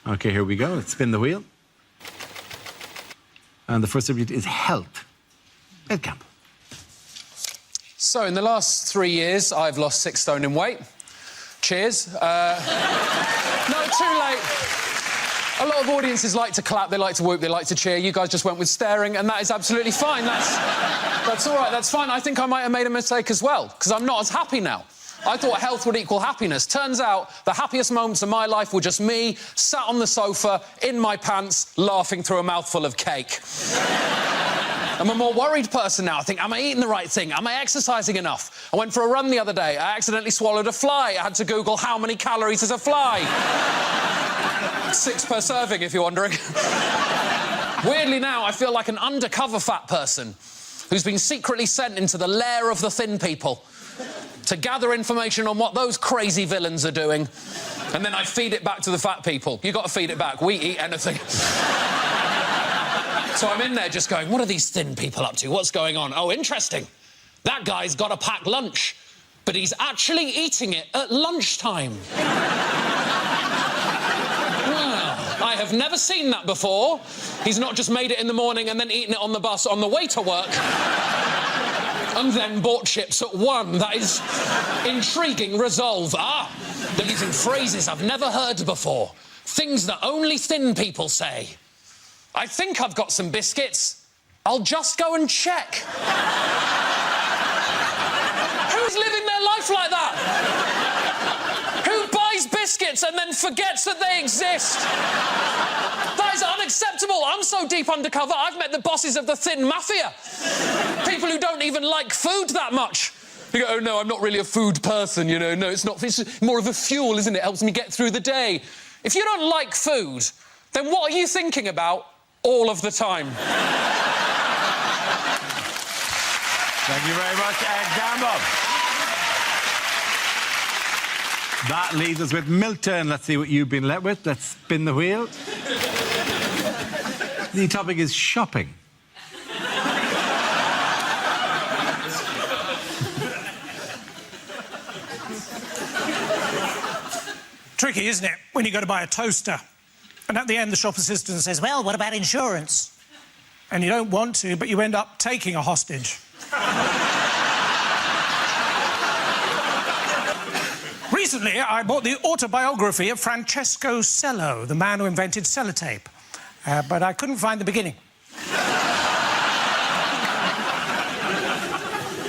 OK, here we go. Let's spin the wheel. And the first subject is health. Ed Campbell. So, in the last 3 years, I've lost 6 stone in weight. Cheers. No, too late. A lot of audiences like to clap, they like to whoop, they like to cheer. You guys just went with staring, and that is absolutely fine. That's all right, that's fine. I think I might have made a mistake as well, because I'm not as happy now. I thought health would equal happiness. Turns out the happiest moments of my life were just me, sat on the sofa, in my pants, laughing through a mouthful of cake. I'm a more worried person now. I think, am I eating the right thing? Am I exercising enough? I went for a run the other day. I accidentally swallowed a fly. I had to Google how many calories is a fly. 6 per serving, if you're wondering. Weirdly now, I feel like an undercover fat person who's been secretly sent into the lair of the thin people to gather information on what those crazy villains are doing, and then I feed it back to the fat people. You got to feed it back. We eat anything. So I'm in there just going, what are these thin people up to? What's going on? Oh, interesting. That guy's got a packed lunch, but he's actually eating it at lunchtime. I have never seen that before. He's not just made it in the morning and then eaten it on the bus on the way to work and then bought chips at 1. That is intriguing resolve. Ah, they're using phrases I've never heard before. Things that only thin people say. I think I've got some biscuits. I'll just go and check. Who's living their life like that? Who buys biscuits and then forgets that they exist? That is unacceptable. I'm so deep undercover, I've met the bosses of the thin mafia. People who don't even like food that much. You go, oh, no, I'm not really a food person, you know. No, it's not. It's more of a fuel, isn't it? It helps me get through the day. If you don't like food, then what are you thinking about all of the time? Thank you very much, Ed Campbell. That leaves us with Milton. Let's see what you've been left with. Let's spin the wheel. The topic is shopping. Tricky, isn't it, when you go to buy a toaster, and at the end the shop assistant says, well, what about insurance? And you don't want to, but you end up taking a hostage. Recently, I bought the autobiography of Francesco Cello, the man who invented sellotape. But I couldn't find the beginning.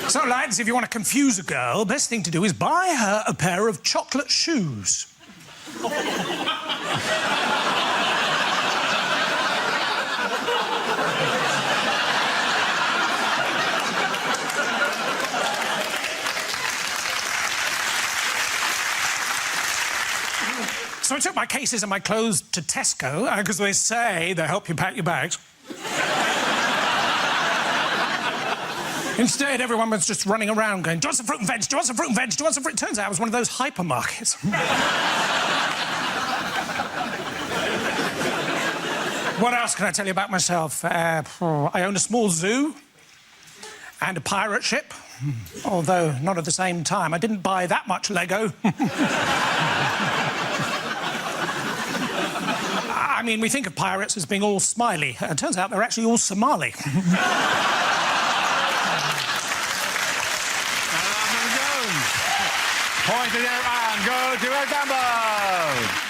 So, lads, if you want to confuse a girl, best thing to do is buy her a pair of chocolate shoes. So I took my cases and my clothes to Tesco, because they say they help you pack your bags. Instead, everyone was just running around going, do you want some fruit and veg? Do you want some fruit and veg? Do you want some fruit? Turns out it was one of those hypermarkets. What else can I tell you about myself? I own a small zoo and a pirate ship, although not at the same time. I didn't buy that much Lego. I mean, we think of pirates as being all smiley. It turns out they're actually all Somali. Point it out and go to Ed Campbell.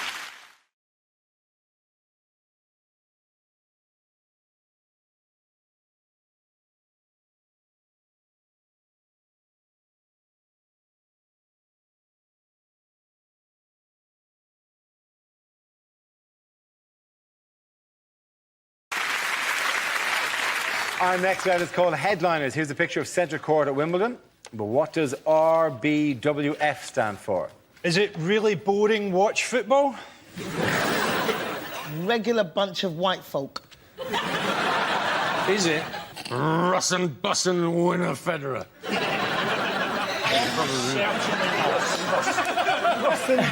Our next round is called Headliners. Here's a picture of Centre Court at Wimbledon. But what does RBWF stand for? Is it really boring watch football? Regular bunch of white folk. Is it? Russin' bussin' winner Federer.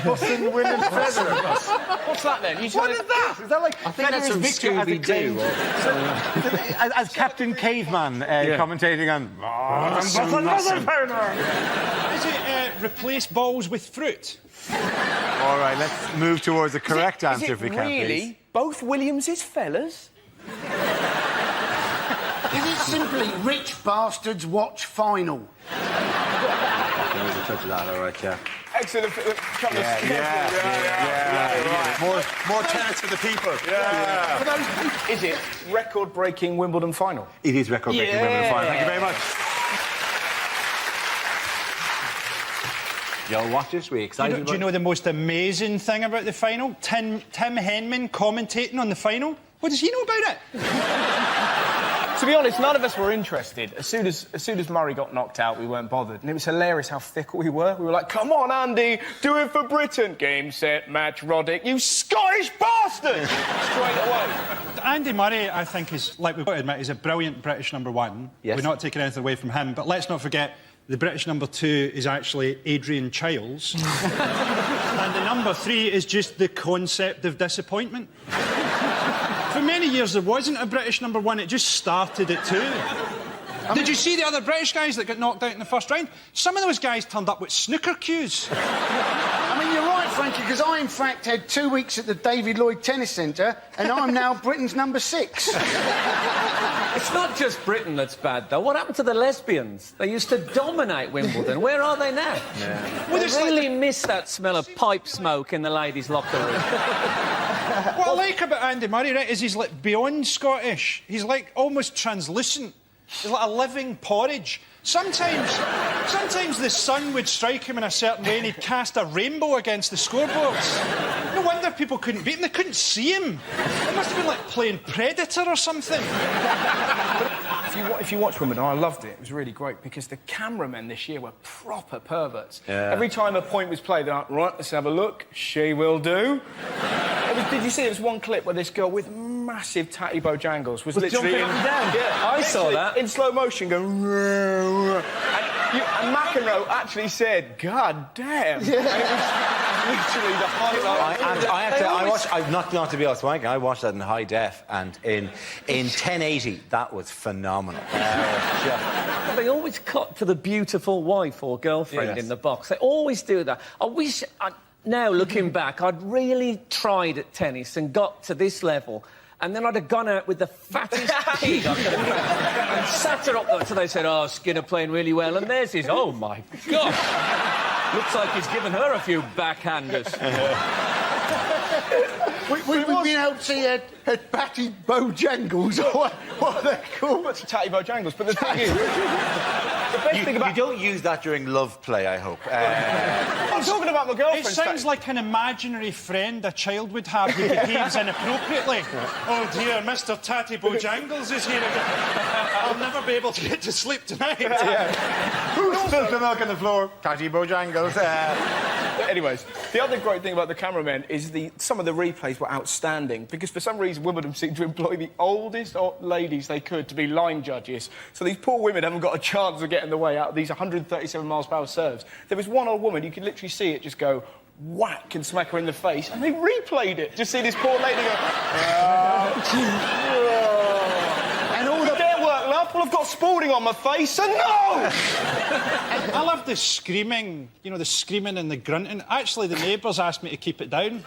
Bussin' winning Federer. What's that then? What is that? Is that like I think that's from Scooby-Doo. As Captain Caveman commentating on... Is it replace balls with fruit? All right, let's move towards the correct answer Is it if we can, really please. both Williams's fellas? Is it simply rich bastards watch final? There was a touch of that, all right, yeah. Excellent. Couple Yeah. More tennis for the people. For those, is it record-breaking Wimbledon final? It is record-breaking Wimbledon final. Thank you very much. You'll watch this. We excited. Do you know the most amazing thing about the final? Tim Henman commentating on the final. What does he know about it? To be honest, none of us were interested. As soon as Murray got knocked out, we weren't bothered. And it was hilarious how fickle we were. We were like, come on, Andy, do it for Britain. Game, set, match, Roddick. You Scottish bastard! Straight away. Andy Murray, I think, is, like we've got to admit, is a brilliant British number one. Yes. We're not taking anything away from him, but let's not forget the British number two is actually Adrian Chiles. And the number three is just the concept of disappointment. For many years, there wasn't a British number one. It just started at two. Did you see the other British guys that got knocked out in the first round? Some of those guys turned up with snooker cues. I mean, you're right, Frankie, because I, in fact, had 2 weeks at the David Lloyd Tennis Centre, and I'm now Britain's number 6. It's not just Britain that's bad, though. What happened to the lesbians? They used to dominate Wimbledon. Where are they now? Well, I it's really miss that smell of pipe smoke in the ladies' locker room. What I like about Andy Murray, right, is he's like beyond Scottish. He's like almost translucent. He's like a living porridge. Sometimes the sun would strike him in a certain way and he'd cast a rainbow against the scoreboards. No wonder people couldn't beat him. They couldn't see him. It must have been like playing Predator or something. If you watch Wimbledon, I loved it. It was really great because the cameramen this year were proper perverts. Yeah. Every time a point was played, they're like, right, let's have a look. She will do. Did you see there was one clip where this girl with massive tatty bojangles was literally jumping up and down. Yeah, I saw that. in slow motion going. And McEnroe actually said, "God damn!" Yeah. And it was literally the highlight. I've not to be honest, Mike, I watched that in high def, and in 1080, that was phenomenal. They always cut to the beautiful wife or girlfriend in the box. They always do that. Now, looking back, I'd really tried at tennis and got to this level, and then I'd have gone out with the fattest pig I could have found and sat her up there. So they said, oh, Skinner playing really well, and there's his, oh, my God. Looks like he's given her a few backhanders. We've been able to see a Patty Bojangles, or what are they called? Tatty bojangles. But the thing is, the best thing about You don't use that during love play, I hope. I'm talking about my girlfriend. It sounds like an imaginary friend a child would have who behaves inappropriately. Oh dear, Mr. Tatty Bojangles is here again. I'll never be able to get to sleep tonight. Who spilled the milk on the floor? Tatty Bojangles. Anyways, the other great thing about the cameramen is some of the replays were outstanding because for some reason Wimbledon seemed to employ the oldest ladies they could to be line judges. So these poor women haven't got a chance of getting the way out of these 137 miles per hour serves. There was one old woman, you could literally see it just go whack and smack her in the face, and they replayed it. Just see this poor lady go. And all their work, love. Well, I've got Spalding on my face, so no! I love the screaming, you know, the screaming and the grunting. Actually, the neighbours asked me to keep it down.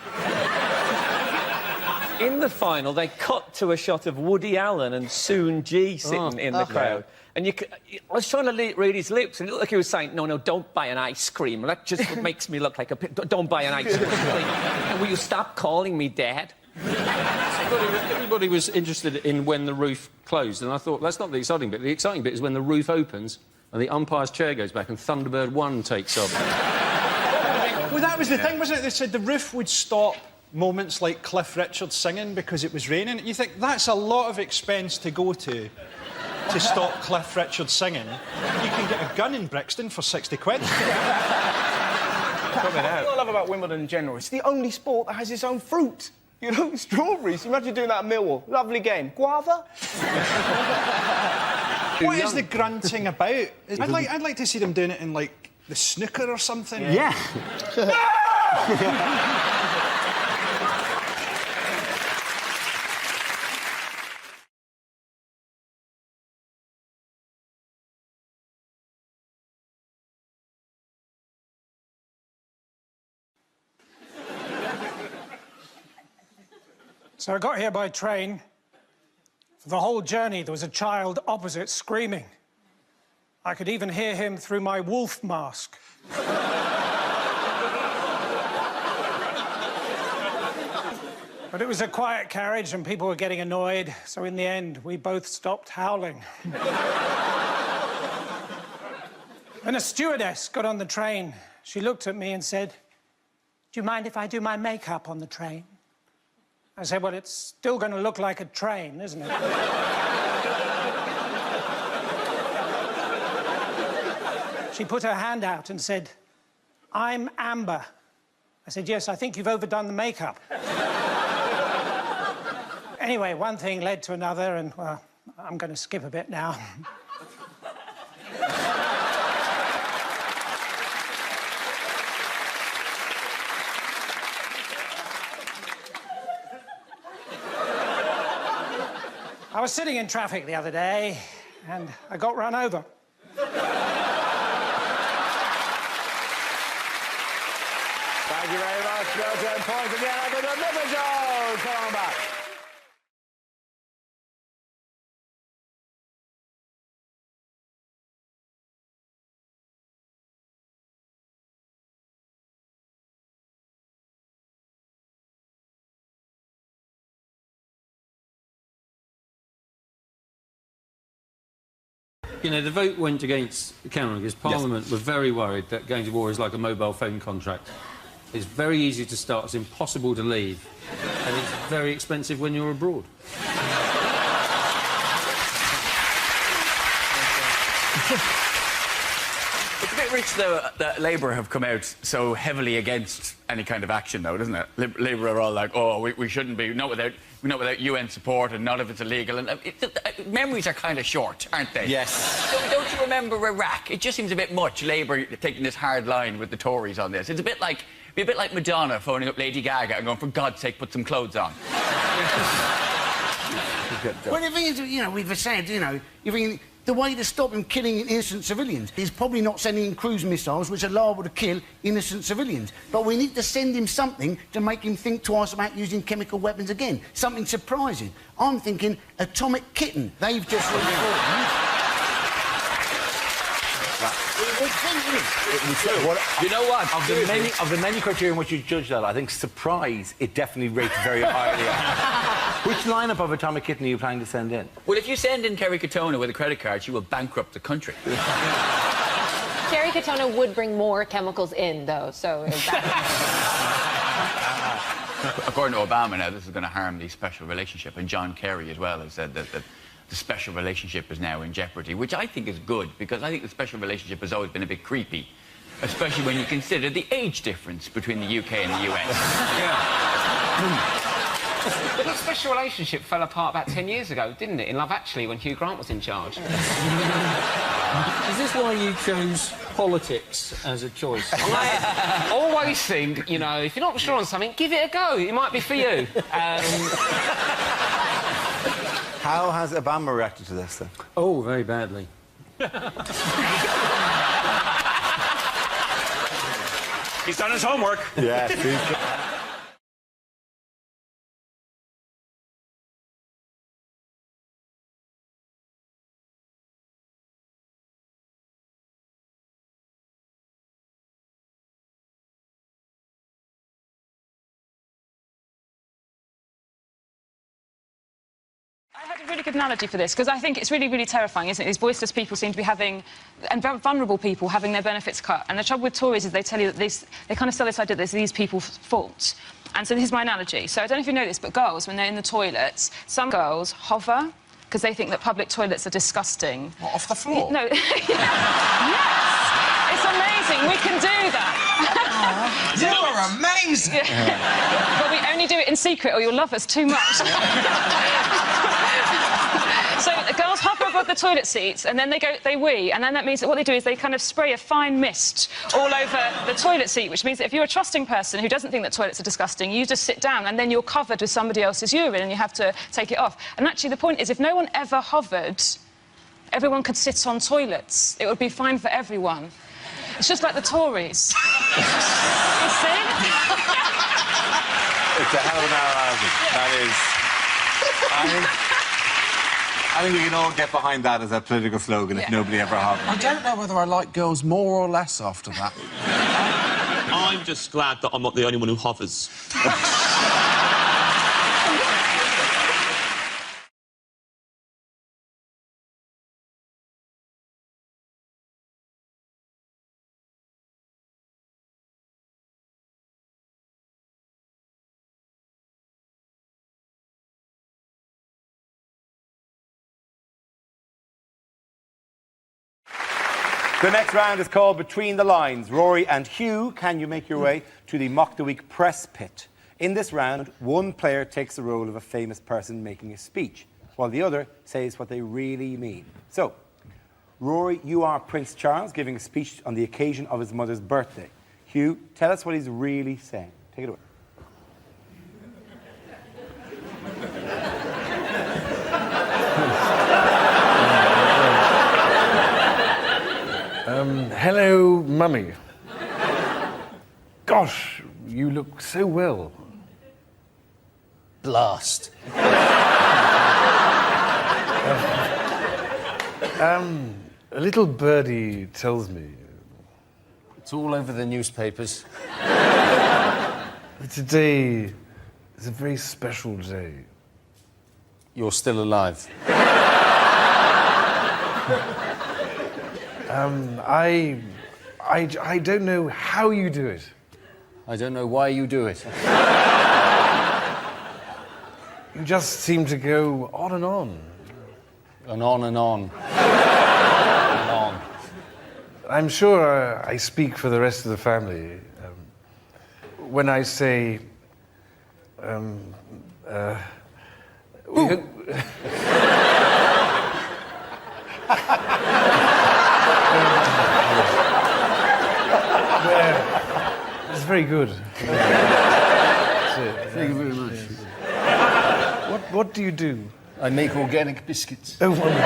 In the final, they cut to a shot of Woody Allen and Soon G sitting in the crowd. And I was trying to read his lips, and it looked like he was saying, no, don't buy an ice cream. That just makes me look like a pig. Don't buy an ice cream. Will you stop calling me Dad? Everybody was interested in when the roof closed, and I thought, that's not the exciting bit. The exciting bit is when the roof opens and the umpire's chair goes back and Thunderbird 1 takes off. Well, that was the thing, wasn't it? They said the roof would stop moments like Cliff Richard singing because it was raining. You think, that's a lot of expense to go to stop Cliff Richard singing. You can get a gun in Brixton for 60 quid. What I love about Wimbledon in general, it's the only sport that has its own fruit. You know, strawberries. Imagine doing that at Millwall. Lovely game. Guava? What is the grunting about? I'd like to see them doing it in, like, the snooker or something. Yeah. So I got here by train. For the whole journey, there was a child opposite screaming. I could even hear him through my wolf mask. But it was a quiet carriage and people were getting annoyed, so in the end, we both stopped howling. Then a stewardess got on the train. She looked at me and said, "Do you mind if I do my makeup on the train?" I said, "Well, it's still going to look like a train, isn't it?" She put her hand out and said, "I'm Amber." I said, "Yes, I think you've overdone the makeup." Anyway, one thing led to another, and, well, I'm going to skip a bit now. I was sitting in traffic the other day, and I got run over. Thank you very much. Well done. Points again. I got another Joe. Come on back. You know, the vote went against Cameron because Parliament were very worried that going to war is like a mobile phone contract. It's very easy to start, it's impossible to leave, and it's very expensive when you're abroad. It's a bit rich, though, that Labour have come out so heavily against any kind of action, though, isn't it? Labour are all like, oh, we shouldn't be, not without UN support and not if it's illegal. And memories are kind of short, aren't they? Yes. Don't you remember Iraq? It just seems a bit much, Labour taking this hard line with the Tories on this. It's a bit like Madonna phoning up Lady Gaga and going, for God's sake, put some clothes on. Well, the thing is, you know, we've said, you know, the way to stop him killing innocent civilians is probably not sending in cruise missiles, which are liable to kill innocent civilians. But we need to send him something to make him think twice about using chemical weapons again. Something surprising. I'm thinking atomic kitten. They've just reformed. You know what? Of the many criteria in which you judge that, I think surprise, it definitely rates very highly. Which lineup of Atomic Kitten are you planning to send in? Well, if you send in Kerry Katona with a credit card, she will bankrupt the country. Kerry Katona would bring more chemicals in, though, so... According to Obama now, this is going to harm the special relationship, and John Kerry as well has said that the special relationship is now in jeopardy, which I think is good, because I think the special relationship has always been a bit creepy, especially when you consider the age difference between the UK and the US. Yeah. But that special relationship fell apart about 10 years ago, didn't it, in Love Actually, when Hugh Grant was in charge? Is this why you chose politics as a choice? I always think, you know, if you're not sure on something, give it a go. It might be for you. How has Obama reacted to this, then? Oh, very badly. He's done his homework. Yes. I had a really good analogy for this, because I think it's really, really terrifying, isn't it? These voiceless people seem to be having, and very vulnerable people having their benefits cut. And the trouble with Tories is they tell you that they kind of sell this idea that it's these people's fault. And so this is my analogy. So I don't know if you know this, but girls, when they're in the toilets, some girls hover because they think that public toilets are disgusting. What, off the floor? No. Yes! It's amazing. We can do that. You are amazing! Yeah. But we only do it in secret or you'll love us too much. So the girls hover above the toilet seats and then they wee, and then that means that what they do is they kind of spray a fine mist all over the toilet seat, which means that if you're a trusting person who doesn't think that toilets are disgusting, you just sit down and then you're covered with somebody else's urine and you have to take it off. And actually the point is, if no one ever hovered, everyone could sit on toilets. It would be fine for everyone. It's just like the Tories. You see? It's a hell of an analogy. That is... I think we can all get behind that as a political slogan if nobody ever had I don't know whether I like girls more or less after that. I'm just glad that I'm not the only one who hovers. The next round is called Between the Lines. Rory and Hugh, can you make your way to the Mock the Week press pit? In this round, one player takes the role of a famous person making a speech, while the other says what they really mean. So, Rory, you are Prince Charles giving a speech on the occasion of his mother's birthday. Hugh, tell us what he's really saying. Take it away. Hello, Mummy. Gosh, you look so well. Blast. A little birdie tells me. It's all over the newspapers. Today is a very special day. You're still alive. I don't know how you do it. I don't know why you do it. You just seem to go on and on. And on and on. And on. I'm sure I speak for the rest of the family when I say... It's very good. Thank you very much. What do you do? I make organic biscuits. Oh, wonderful.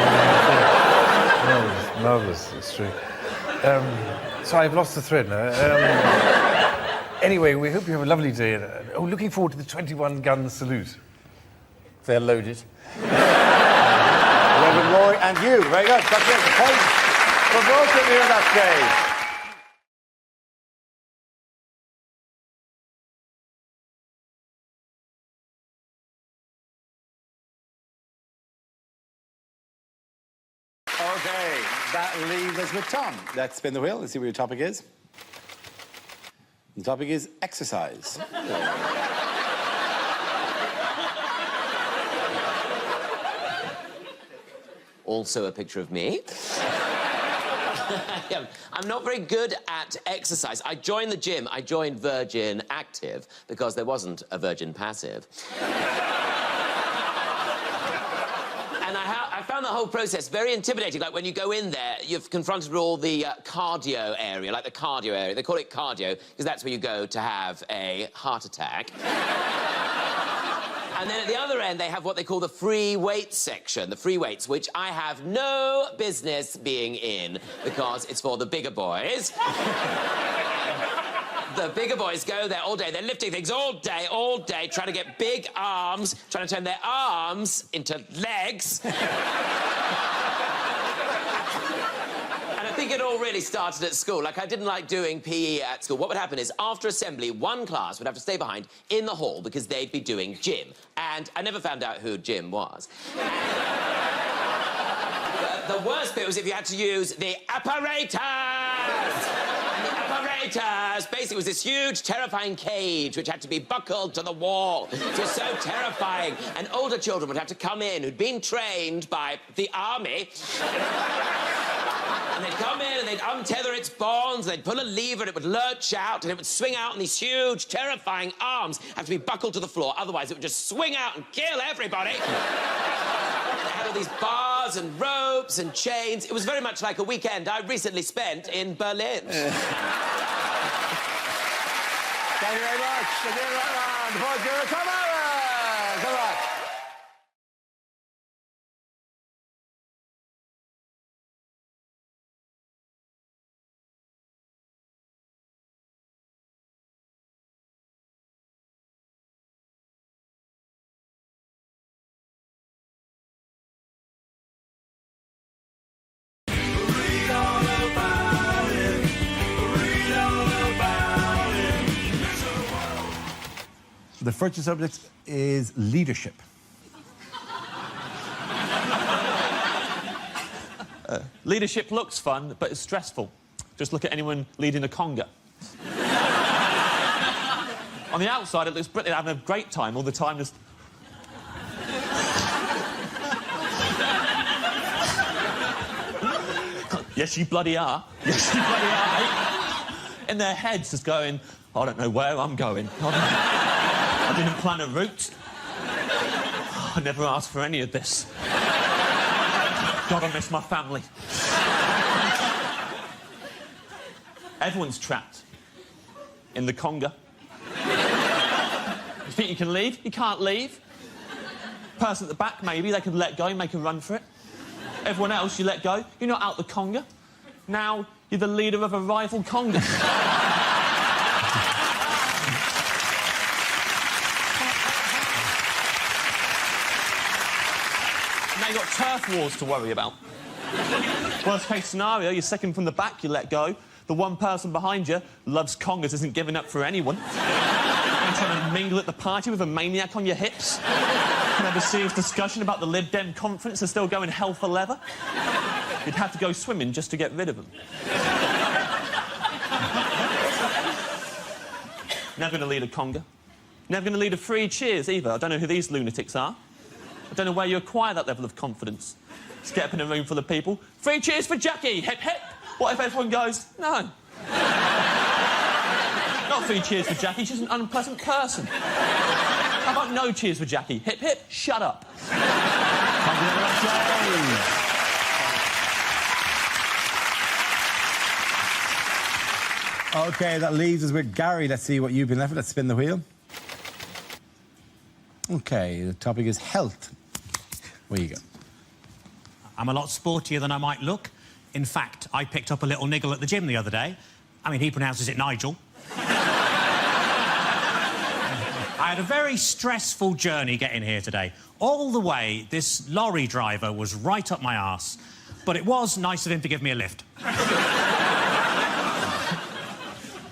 Marvellous, it's true. So I've lost the thread now. Anyway, we hope you have a lovely day. Looking forward to the 21-gun salute. They're loaded. Reverend Rory and you. Very good. That's it. The point for both of you at that stage. Okay, that leaves us with Tom. Let's spin the wheel and see what your topic is. The topic is exercise. Also a picture of me. I'm not very good at exercise. I joined the gym. I joined Virgin Active because there wasn't a Virgin Passive. And I found the whole process very intimidating. Like, when you go in there, you're confronted with all the cardio area, like the cardio area. They call it cardio because that's where you go to have a heart attack. And then at the other end, they have what they call the free weights section, the free weights, which I have no business being in because it's for the bigger boys. The bigger boys go there all day. They're lifting things all day, trying to get big arms, trying to turn their arms into legs. And I think it all really started at school. Like, I didn't like doing PE at school. What would happen is, after assembly, one class would have to stay behind in the hall because they'd be doing gym. And I never found out who Jim was. The worst bit was if you had to use the apparatus. And the apparatus basically was this huge, terrifying cage which had to be buckled to the wall. It was so terrifying. And older children would have to come in who'd been trained by the army. And they'd come in and they'd untether its bonds, they'd pull a lever and it would lurch out and it would swing out, and these huge, terrifying arms have to be buckled to the floor, otherwise it would just swing out and kill everybody. They had all these bars and ropes and chains. It was very much like a weekend I recently spent in Berlin. Thank you very much. Let's do that round. Come on! Come on! The first subject is leadership. Leadership looks fun, but it's stressful. Just look at anyone leading a conga. On the outside, it looks brilliant, having a great time all the time, just... Yes, you bloody are. Yes, you bloody are, mate. In their heads, just going, I don't know where I'm going. I didn't plan a route. I never asked for any of this. God, I miss my family. Everyone's trapped in the conga. You think you can leave? You can't leave. Person at the back, maybe, they can let go, make a run for it. Everyone else, you let go. You're not out the conga. Now, you're the leader of a rival conga. Now you've got turf wars to worry about. Worst case scenario, you're second from the back, you let go. The one person behind you loves congas, isn't giving up for anyone. You're trying to mingle at the party with a maniac on your hips. You have a serious discussion about the Lib Dem conference and still going hell for leather. You'd have to go swimming just to get rid of them. Never going to lead a conga. Never going to lead a free cheers either. I don't know who these lunatics are. I don't know where you acquire that level of confidence. Just get up in a room full of people. Free cheers for Jackie! Hip, hip! What if everyone goes, no? Not free cheers for Jackie, she's an unpleasant person. How about no cheers for Jackie? Hip, hip, shut up. Thank you very much, James. OK, that leaves us with Gary. Let's see what you've been left with. Let's spin the wheel. OK, the topic is health. Where you go? I'm a lot sportier than I might look. In fact, I picked up a little niggle at the gym the other day. I mean, he pronounces it Nigel. I had a very stressful journey getting here today. All the way, this lorry driver was right up my arse. But it was nice of him to give me a lift.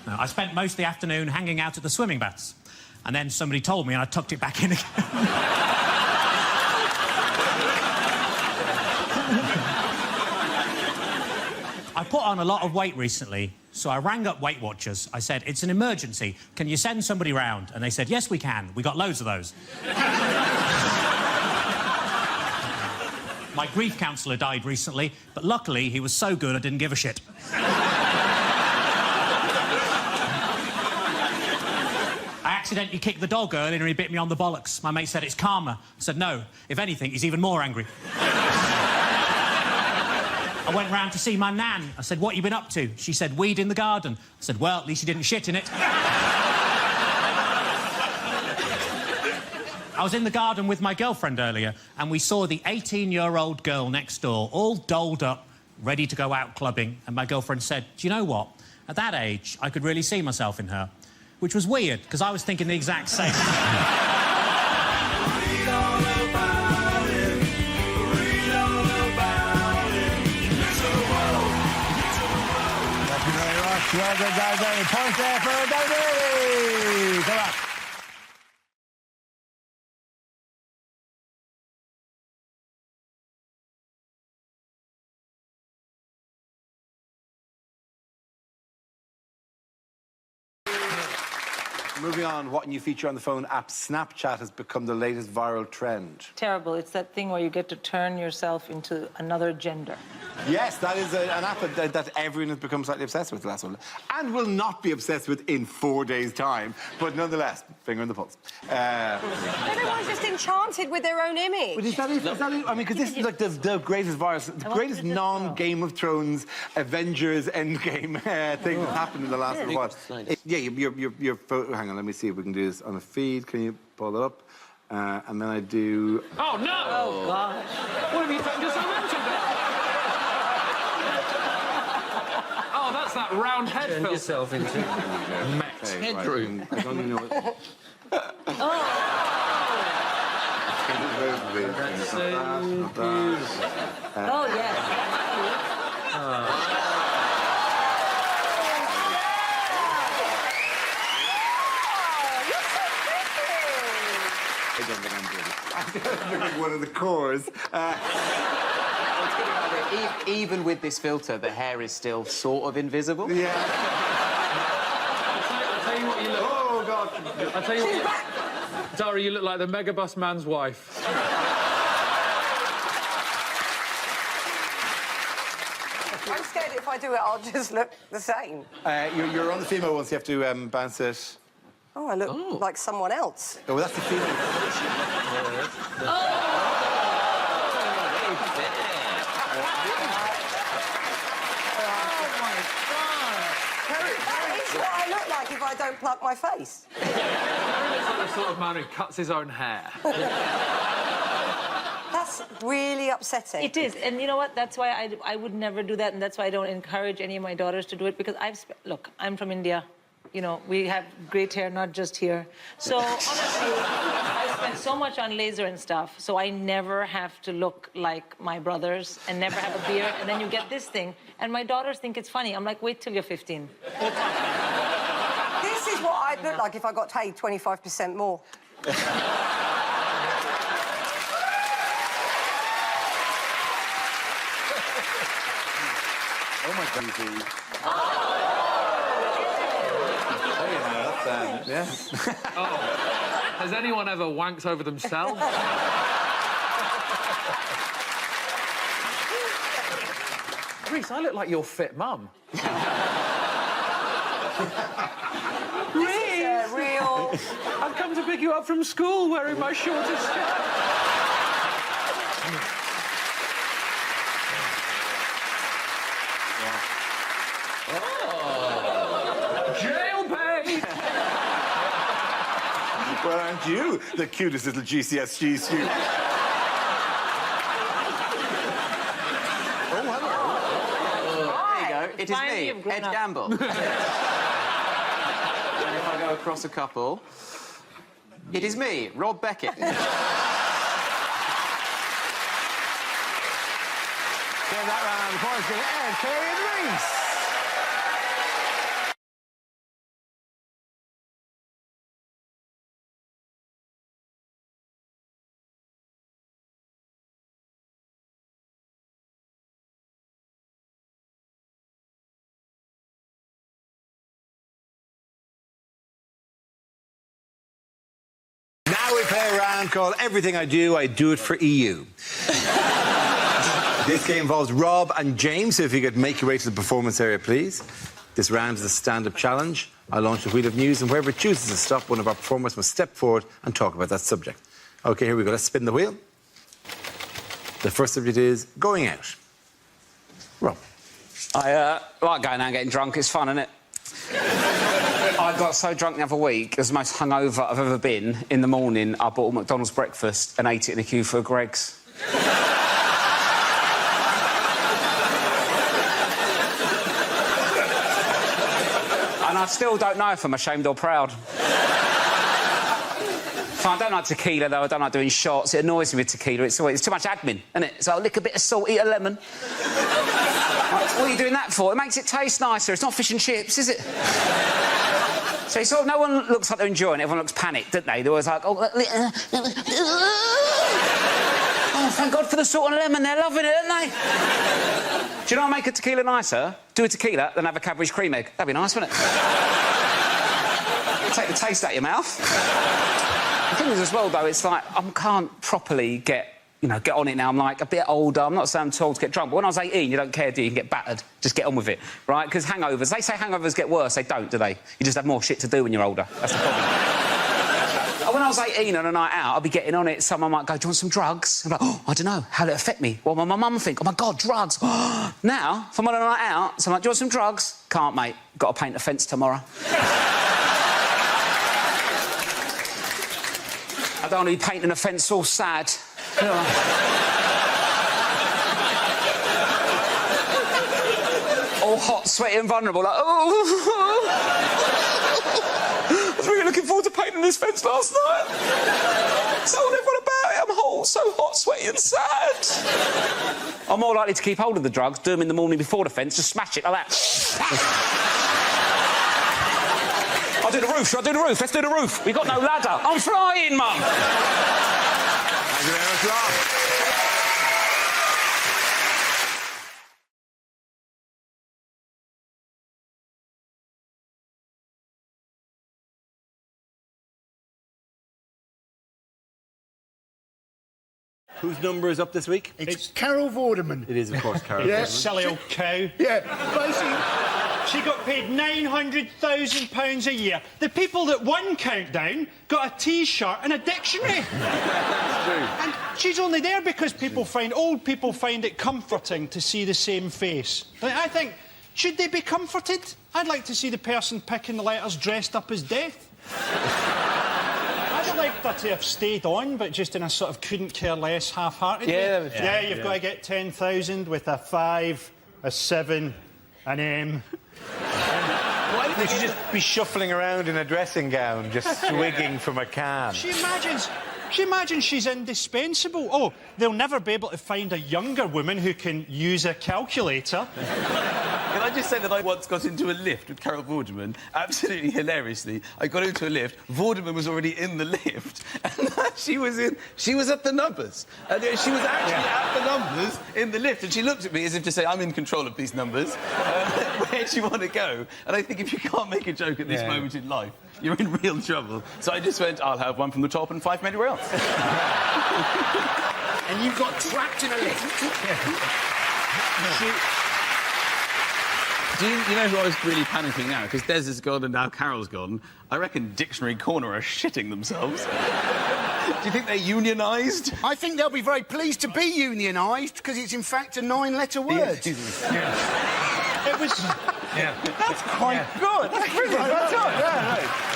I spent most of the afternoon hanging out at the swimming baths. And then somebody told me and I tucked it back in again. I put on a lot of weight recently, so I rang up Weight Watchers. I said, it's an emergency. Can you send somebody round? And they said, yes, we can. We got loads of those. My grief counsellor died recently, but luckily he was so good I didn't give a shit. I accidentally kicked the dog earlier and he bit me on the bollocks. My mate said it's karma. I said, no. If anything, he's even more angry. I went round to see my nan. I said, what you been up to? She said, weed in the garden. I said, well, at least you didn't shit in it. I was in the garden with my girlfriend earlier, and we saw the 18-year-old girl next door, all dolled up, ready to go out clubbing, and my girlfriend said, do you know what? At that age, I could really see myself in her. Which was weird, because I was thinking the exact same. Well done, guys. Point there for Davey. Come on. Moving on, what new feature on the phone app Snapchat has become the latest viral trend? Terrible. It's that thing where you get to turn yourself into another gender. Yes, that is an app that everyone has become slightly obsessed with the last one. And will not be obsessed with in 4 days' time. But nonetheless, finger on the pulse. Everyone's just enchanted with their own image. But is that it? Is that it? I mean, because this is like the greatest virus, the greatest non-Game of Thrones, Avengers Endgame thing that's happened in the last little while. Yeah, your photo... Hang on, let me see if we can do this on a feed. Can you pull it up? And then I do... Oh, no! Oh, gosh. What have you done to romantic? Oh, that's that round head Turn yourself into Max Headroom. Right. You know what... Oh! That's so beautiful. Oh, yes. don't think I'm good. Look like one of the cores. Even with this filter, the hair is still sort of invisible. Yeah. I'll tell you what you look... Oh, God. I'll tell you what... Dara, you look like the megabus man's wife. I'm scared if I do it, I'll just look the same. You're on the female ones, you have to bounce it. Oh, I look like someone else. Oh, well, that's the female. That is what I look like if I don't pluck my face. He looks like the sort of man who cuts his own hair. That's really upsetting. It is, and you know what? That's why I would never do that, and that's why I don't encourage any of my daughters to do it, because look, I'm from India. You know, we have great hair, not just here. So, honestly, I spend so much on laser and stuff, so I never have to look like my brothers and never have a beard, and then you get this thing, and my daughters think it's funny. I'm like, wait till you're 15. This is what I'd look like if I got paid 25% more. Oh, my God. Yeah. Oh. Has anyone ever wanked over themselves? Reece, I look like your fit mum. Reece! Real... I've come to pick you up from school wearing my shortest skirt. Well, aren't you the cutest little GCSG student? Oh, hello. There you go. It is me, Ed Gamble. And if I go across a couple, it is me, Rob Beckett. Get that round of applause for Ed, Kerry and Reece. Now we play a round called Everything I Do It for EU. This game involves Rob and James, so if you could make your way to the performance area, please. This round is a stand-up challenge. I launch the wheel of news, and whoever chooses to stop, one of our performers must step forward and talk about that subject. OK, here we go. Let's spin the wheel. The first subject is going out. Rob. I like going out and getting drunk. It's fun, isn't it? I got so drunk the other week, it was the most hungover I've ever been. In the morning, I bought a McDonald's breakfast and ate it in a queue for a Greggs. And I still don't know if I'm ashamed or proud. I don't like tequila, though. I don't like doing shots. It annoys me with tequila. It's too much admin, isn't it? So I'll lick a bit of salt, eat a lemon. What are you doing that for? It makes it taste nicer. It's not fish and chips, is it? So it's sort of, no one looks like they're enjoying it. Everyone looks panicked, don't they? They're always like, oh, thank God for the salt and lemon. They're loving it, aren't they? Do you know what make a tequila nicer? Do a tequila, then have a Cadbury's cream egg. That'd be nice, wouldn't it? Take the taste out of your mouth. The thing is, as well, though, it's like I can't properly get on it now. I'm like a bit older. I'm not saying I'm too old to get drunk, but when I was 18, you don't care, do you? You can get battered. Just get on with it, right? Because hangovers, they say hangovers get worse. They don't, do they? You just have more shit to do when you're older. That's the problem. When I was 18 on a night out, I'd be getting on it. Someone might go, do you want some drugs? I'm like, oh, I don't know. How'll it affect me? What will my mum think? Oh, my God, drugs. Now, if I'm on a night out, so I'm like, do you want some drugs? Can't, mate. Got to paint a fence tomorrow. I don't want to be painting a fence all sad. You know. All hot, sweaty and vulnerable, like, oh. I was really looking forward to painting this fence last night. Told everyone about it. I'm so hot, sweaty and sad. I'm more likely to keep hold of the drugs, do them in the morning before the fence, just smash it like that. I do the roof? Shall I do the roof? Let's do the roof. We've got no ladder. I'm flying, Mum. Thank you very much, Rob. Whose number is up this week? It's Carol Vorderman. It is, of course, Carol. Yeah. Vorderman. Silly old cow. Yeah, basically. She got paid £900,000 a year. The people that won Countdown got a T-shirt and a dictionary. And she's only there because old people find it comforting to see the same face. Like, I think, should they be comforted? I'd like to see the person picking the letters dressed up as death. I'd like her to have stayed on, but just in a sort of couldn't care less, half-hearted way. Yeah, You've got to get 10,000 with a 5, a 7, an M. Why would she just be shuffling around in a dressing gown, just swigging from a can? She imagines she's indispensable. Oh, they'll never be able to find a younger woman who can use a calculator. Can I just say that I once got into a lift with Carol Vorderman, absolutely hilariously. I got into a lift, Vorderman was already in the lift, and she was at the numbers. And she was actually at the numbers in the lift, and she looked at me as if to say, I'm in control of these numbers. Where do you want to go? And I think if you can't make a joke at this moment in life, you're in real trouble. So I just went, I'll have one from the top and 5 from anywhere else. And you got trapped in a lift. Do you know who I was really panicking now? Because Des is gone and now Carol's gone. I reckon Dictionary Corner are shitting themselves. Do you think they're unionised? I think they'll be very pleased to be unionised because it's in fact a 9-letter word. It was... That's quite good. That's brilliant. Well done. Yeah.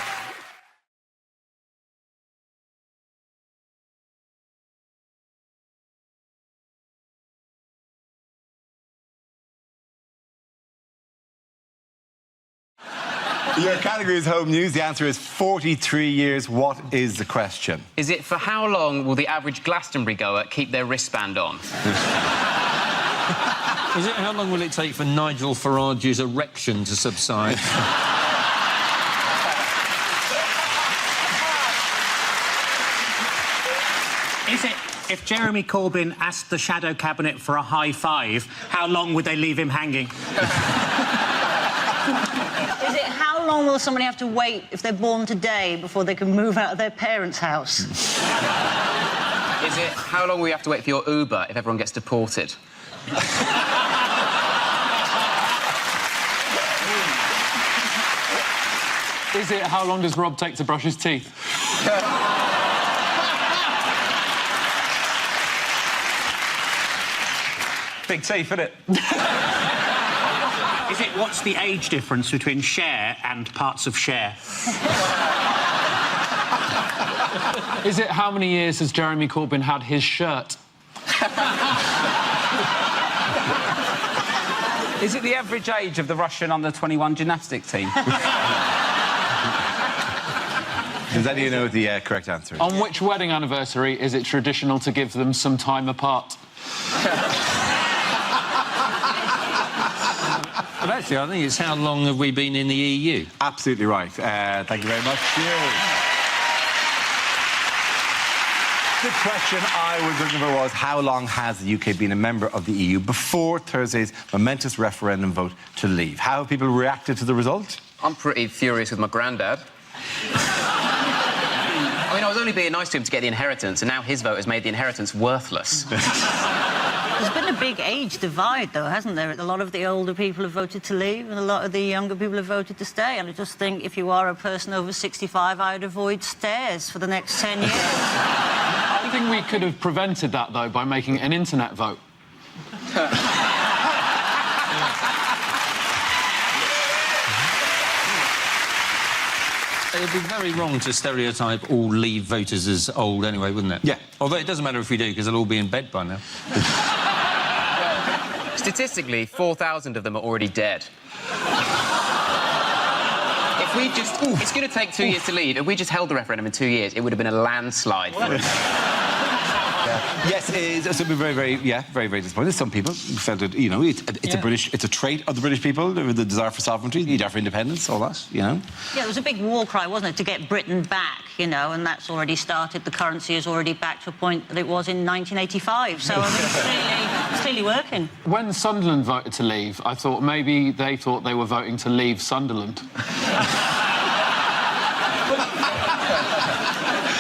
Your category is home news. The answer is 43 years. What is the question? Is it for how long will the average Glastonbury goer keep their wristband on? Is it how long will it take for Nigel Farage's erection to subside? Is it, if Jeremy Corbyn asked the Shadow Cabinet for a high five, how long would they leave him hanging? Is it how long will somebody have to wait if they're born today before they can move out of their parents' house? Is it how long will you have to wait for your Uber if everyone gets deported? Is it how long does Rob take to brush his teeth? Big teeth, isn't it? Is it what's the age difference between Cher and parts of Cher? Is it how many years has Jeremy Corbyn had his shirt? Is it the average age of the Russian under-21 gymnastic team? Does anyone know what the correct answer is? On which wedding anniversary is it traditional to give them some time apart? But actually, I think it's how long have we been in the EU? Absolutely right. Thank you very much. Cheers. The question I was looking for was, how long has the UK been a member of the EU before Thursday's momentous referendum vote to leave? How have people reacted to the result? I'm pretty furious with my granddad. I mean, I was only being nice to him to get the inheritance, and now his vote has made the inheritance worthless. There's been a big age divide, though, hasn't there? A lot of the older people have voted to leave and a lot of the younger people have voted to stay. And I just think if you are a person over 65, I'd avoid stairs for the next 10 years. I think we could have prevented that, though, by making an internet vote. It would be very wrong to stereotype all Leave voters as old anyway, wouldn't it? Yeah. Although it doesn't matter if we do, because they'll all be in bed by now. Statistically, 4,000 of them are already dead. If we just... It's going to take 2 years to leave. If we just held the referendum in 2 years, it would have been a landslide. Yes, it's very disappointed. Some people felt that, you know, it's a trait of the British people, the desire for sovereignty, the desire for independence, all that, you know. Yeah, it was a big war cry, wasn't it, to get Britain back, you know, and that's already started. The currency is already back to a point that it was in 1985, so I mean, it's clearly working. When Sunderland voted to leave, I thought maybe they thought they were voting to leave Sunderland.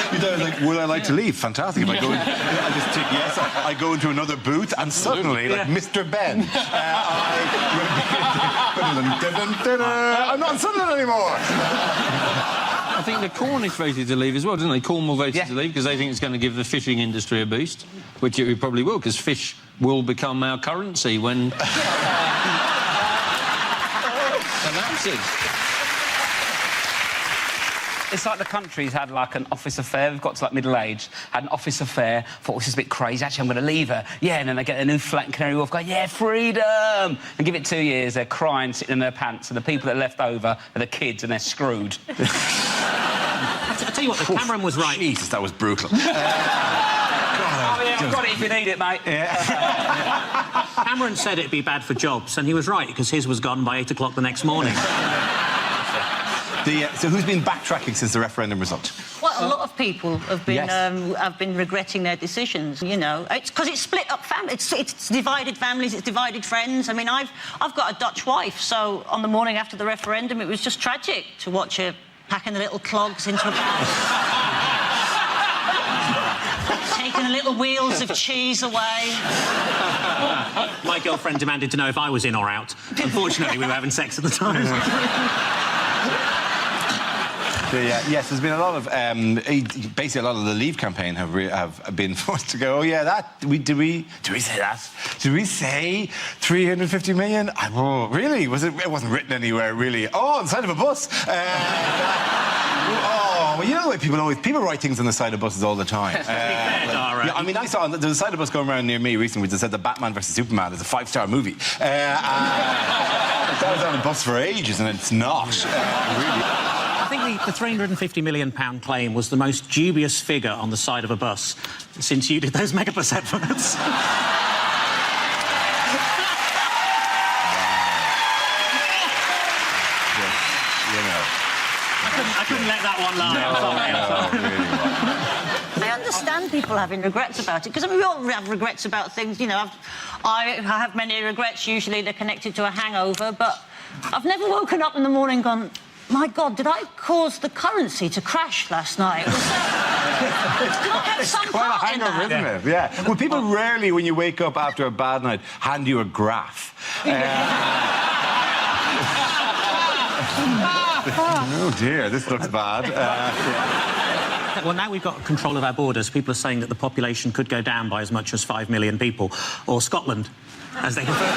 You know, like, will I like to leave? Fantastic. If I go in, I just tick yes, I go into another booth, and suddenly, like Mr. Ben, I'm not in Sunderland anymore. I think the Cornish voted to leave as well, didn't they? Cornwall voted to leave because they think it's going to give the fishing industry a boost, which it probably will, because fish will become our currency when... announces. It's like the country's had, like, an office affair. We've got to, like, middle age, had an office affair, thought, this is a bit crazy, actually, I'm going to leave her. Yeah, and then they get a new flat in Canary Wharf, going, yeah, freedom! And give it 2 years, they're crying, sitting in their pants, and the people that are left over are the kids, and they're screwed. I tell you what, Cameron was right. Jesus, that was brutal. Oh, yeah, I've got it if you need it, mate. Yeah. Cameron said it'd be bad for jobs, and he was right, because his was gone by 8 o'clock the next morning. So who's been backtracking since the referendum result? Well, a lot of people have been regretting their decisions. You know, it's because it's split up families. It's divided families. It's divided friends. I mean, I've got a Dutch wife, so on the morning after the referendum, it was just tragic to watch her packing the little clogs into a house, taking the little wheels of cheese away. My girlfriend demanded to know if I was in or out. Unfortunately, we were having sex at the time. Yes, there's been a lot of basically a lot of the Leave campaign have been forced to go. Oh yeah, did we say that? Did we say 350 million? Oh, really? It wasn't written anywhere, really. Oh, on the side of a bus. Oh, well, you know the way people write things on the side of buses all the time. Yeah, I mean, I saw there's a side of bus going around near me recently that said that Batman vs Superman is a 5-star movie. That was on a bus for ages, and it's not really. I think the £350 million claim was the most dubious figure on the side of a bus since you did those Megabus adverts. I couldn't let that one lie. I understand people having regrets about it, because I mean, we all have regrets about things. You know, I have many regrets. Usually they're connected to a hangover, but I've never woken up in the morning and gone, my God, did I cause the currency to crash last night? Did I have some part in that? Isn't it? Yeah. Well, people rarely, when you wake up after a bad night, hand you a graph. Oh dear, this looks bad. Well, now we've got control of our borders, people are saying that the population could go down by as much as 5 million people, or Scotland, as they prefer.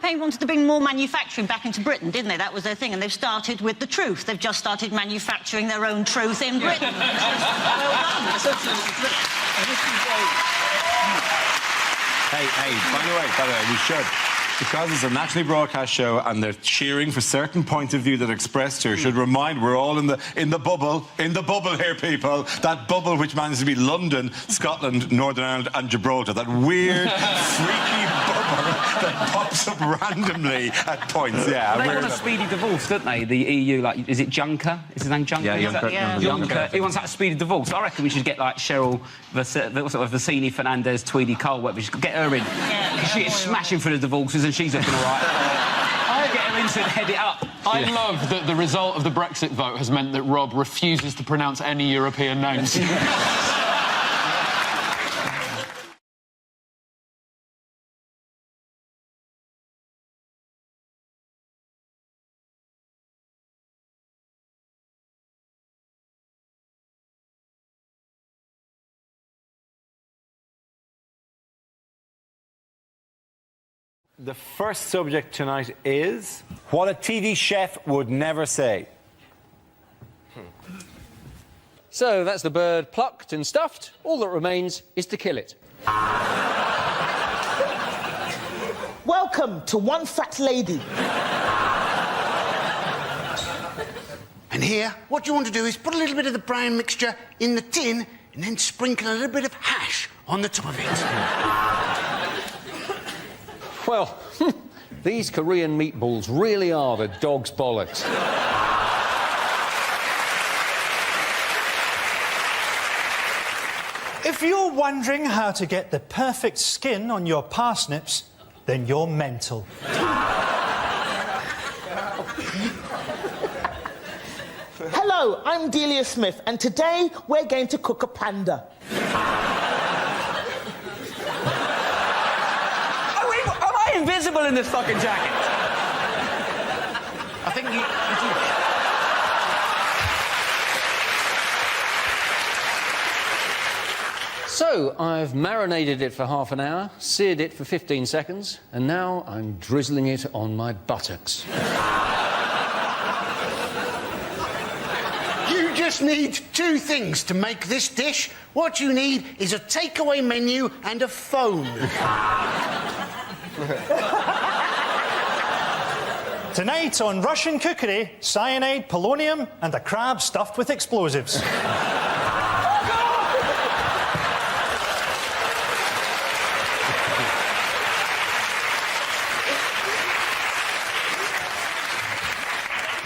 They wanted to bring more manufacturing back into Britain, didn't they? That was their thing, and they've started with the truth. They've just started manufacturing their own truth in Britain. Hey, by the way, we should. Because it's a nationally broadcast show and they're cheering for certain points of view that are expressed here, should remind we're all in the bubble here, people. That bubble which manages to be London, Scotland, Northern Ireland and Gibraltar. That weird, freaky bubble that pops up randomly at points. Yeah, they want a speedy divorce, don't they? The EU, like, is it Juncker? Is his name Juncker? Yeah, Juncker. He wants that speedy divorce. I reckon we should get, like, Cheryl Vicini Fernandez, Tweedy Cole, whatever. We should get her in. Because she is smashing for the divorces and she's looking all right. Get her in to head it up. I love that the result of the Brexit vote has meant that Rob refuses to pronounce any European names. The first subject tonight is what a TV chef would never say. So that's the bird plucked and stuffed. All that remains is to kill it. Welcome to One Fat Lady. And here, what you want to do is put a little bit of the brown mixture in the tin and then sprinkle a little bit of hash on the top of it. Well, these Korean meatballs really are the dog's bollocks. If you're wondering how to get the perfect skin on your parsnips, then you're mental. Hello, I'm Delia Smith, and today we're going to cook a panda. Am I invisible in this fucking jacket? I think you So, I've marinated it for half an hour, seared it for 15 seconds, and now I'm drizzling it on my buttocks. You just need 2 things to make this dish. What you need is a takeaway menu and a phone. Tonight on Russian cookery, cyanide, polonium, and a crab stuffed with explosives.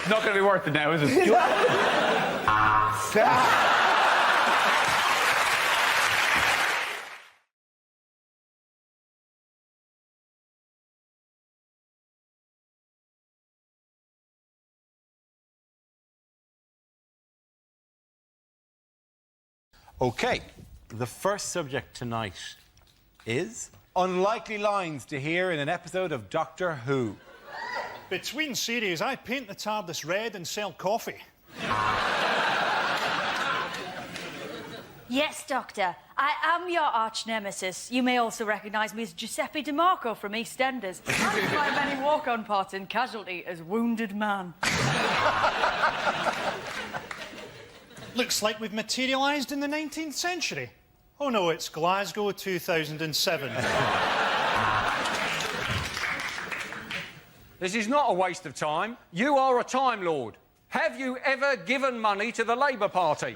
It's not going to be worth it now, is it? OK, the first subject tonight is unlikely lines to hear in an episode of Doctor Who. Between series, I paint the TARDIS red and sell coffee. Yes, Doctor. I am your arch-nemesis. You may also recognise me as Giuseppe DeMarco from EastEnders. And my many walk-on parts in Casualty as Wounded Man. Looks like we've materialised in the 19th century. Oh no, it's Glasgow 2007. This is not a waste of time. You are a Time Lord. Have you ever given money to the Labour Party?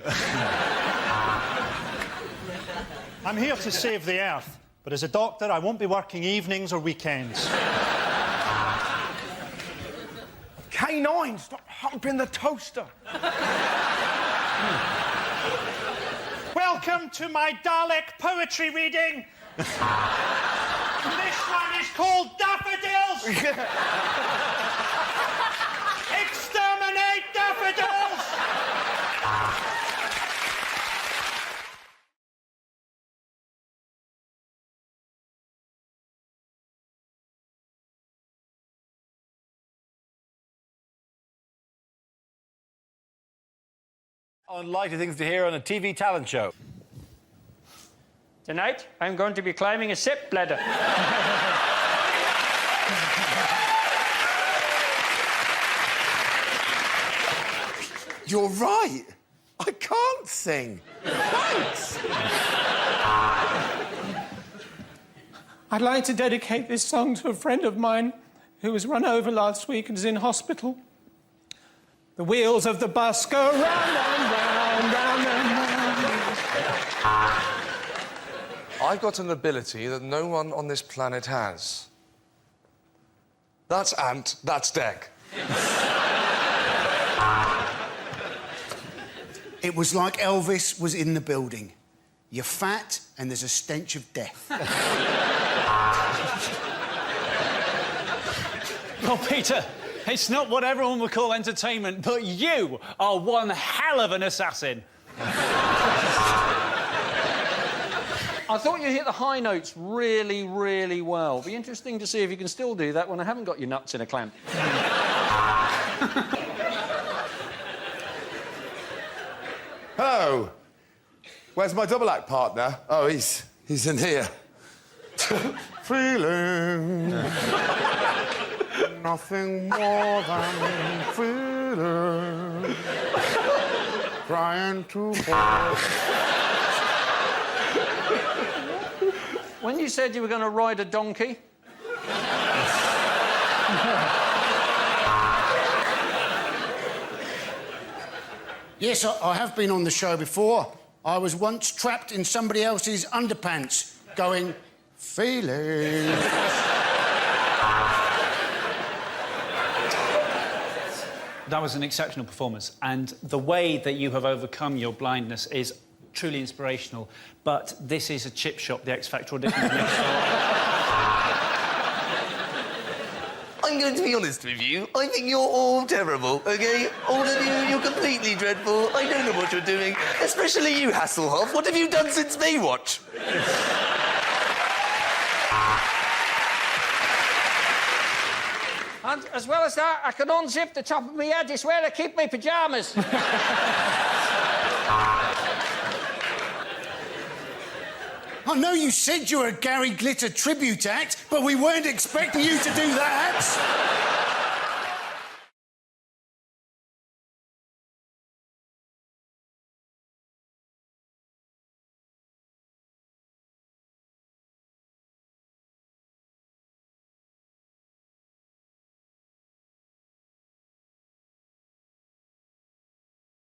I'm here to save the Earth, but as a doctor, I won't be working evenings or weekends. K9, stop humping the toaster. Welcome to my Dalek poetry reading. This one is called Daffodils. Exterminate daffodils! Unlikely things to hear on a TV talent show. Tonight, I'm going to be climbing a step ladder. You're right. I can't sing. Thanks. I'd like to dedicate this song to a friend of mine who was run over last week and is in hospital. The wheels of the bus go round and round, round and round. I've got an ability that no one on this planet has. That's Ant, that's Dec. It was like Elvis was in the building. You're fat and there's a stench of death. Well, Peter, it's not what everyone would call entertainment, but you are one hell of an assassin. I thought you hit the high notes really, really well. Be interesting to see if you can still do that when I haven't got your nuts in a clamp. Hello. Where's my double act partner? Oh, he's in here. Feeling nothing more than feeling. Trying to fall. When you said you were going to ride a donkey... Yes, I have been on the show before. I was once trapped in somebody else's underpants, going, feelings. That was an exceptional performance, and the way that you have overcome your blindness is truly inspirational. But this is a chip shop, the X Factor audition next door. I'm going to be honest with you. I think you're all terrible, OK? All of you, you're completely dreadful. I don't know what you're doing. Especially you, Hasselhoff. What have you done since Baywatch? And as well as that, I can unzip the top of my head. It's where I keep my pyjamas. I know you said you were a Gary Glitter tribute act, but we weren't expecting you to do that.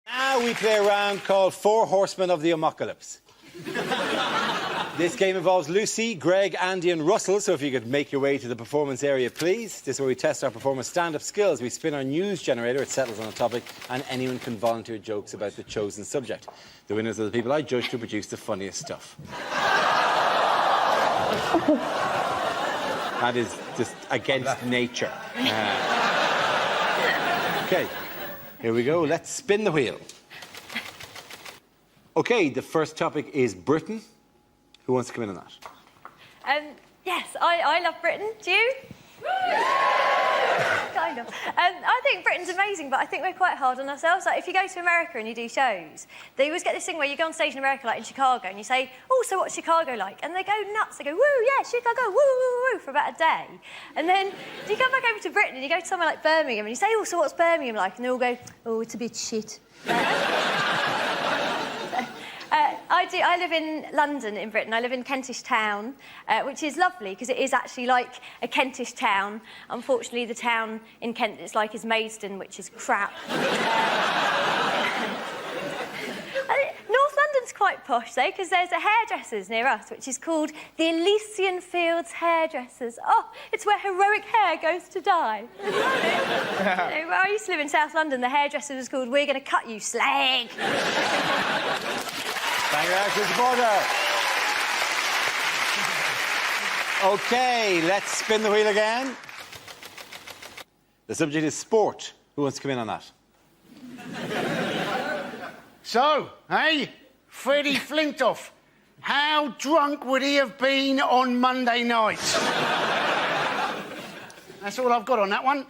Now we play a round called Four Horsemen of the Apocalypse. This game involves Lucy, Greg, Andy and Russell, so if you could make your way to the performance area, please. This is where we test our performers' stand-up skills. We spin our news generator, it settles on a topic, and anyone can volunteer jokes about the chosen subject. The winners are the people I judge to produce the funniest stuff. That is just against nature. OK, here we go. Let's spin the wheel. OK, the first topic is Britain. Who wants to come in on that? Yes, I love Britain. Do you? Kind of. I think Britain's amazing, but I think we're quite hard on ourselves. Like, if you go to America and you do shows, they always get this thing where you go on stage in America, like in Chicago, and you say, oh, so what's Chicago like? And they go nuts. They go, woo, yeah, Chicago, woo, woo, woo, for about a day. And then you come back over to Britain and you go to somewhere like Birmingham and you say, oh, so what's Birmingham like? And they all go, oh, it's a bit shit. I live in London, in Britain. I live in Kentish Town, which is lovely because it is actually like a Kentish town. Unfortunately, the town in Kent it's like is Maidstone, which is crap. North London's quite posh, though, because there's a hairdressers near us, which is called the Elysian Fields Hairdressers. Oh, it's where heroic hair goes to die. Isn't that it? Where I used to live in South London, the hairdresser was called We're Going to Cut You, Slag. Thank you, Mr. Porter. OK, let's spin the wheel again. The subject is sport. Who wants to come in on that? So, hey, Freddie Flintoff, how drunk would he have been on Monday night? That's all I've got on that one.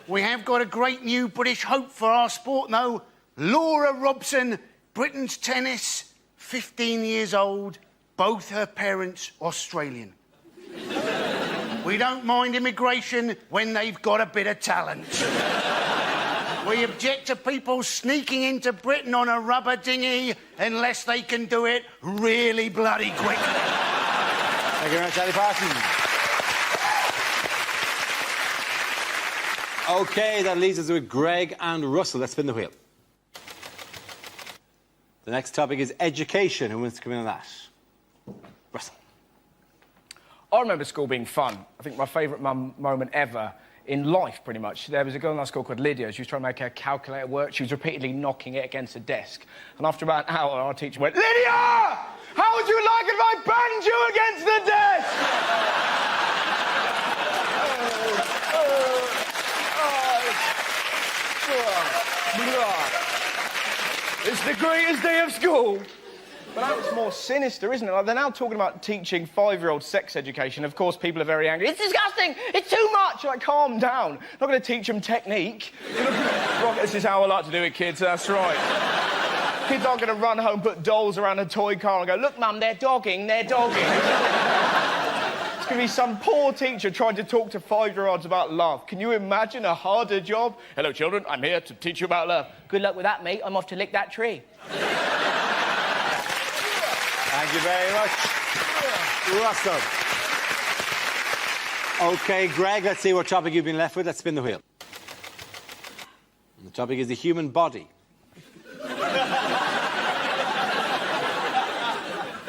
We have got a great new British hope for our sport, though. Laura Robson, Britain's tennis, 15 years old, both her parents Australian. We don't mind immigration when they've got a bit of talent. We object to people sneaking into Britain on a rubber dinghy unless they can do it really bloody quickly. Thank you very much, Ali Parsons. OK, that leaves us with Greg and Russell. Let's spin the wheel. The next topic is education. Who wants to come in on that? Russell. I remember school being fun. I think my favourite moment ever in life, pretty much. There was a girl in our school called Lydia. She was trying to make her calculator work. She was repeatedly knocking it against the desk. And after about an hour, our teacher went, Lydia! How would you like if I banged you against the desk? It's the greatest day of school. But now it's more sinister, isn't it? Like, they're now talking about teaching 5-year-olds sex education. Of course, people are very angry. It's disgusting! It's too much! Like, calm down. Not going to teach them technique. Right, this is how I like to do it, kids. That's right. Kids aren't going to run home, put dolls around a toy car and go, look, Mum, they're dogging, they're dogging. It's going to be some poor teacher trying to talk to 5-year-olds about love. Can you imagine a harder job? Hello, children. I'm here to teach you about love. Good luck with that, mate. I'm off to lick that tree. Thank you very much, Russell. OK, Greg, let's see what topic you've been left with. Let's spin the wheel. And the topic is the human body.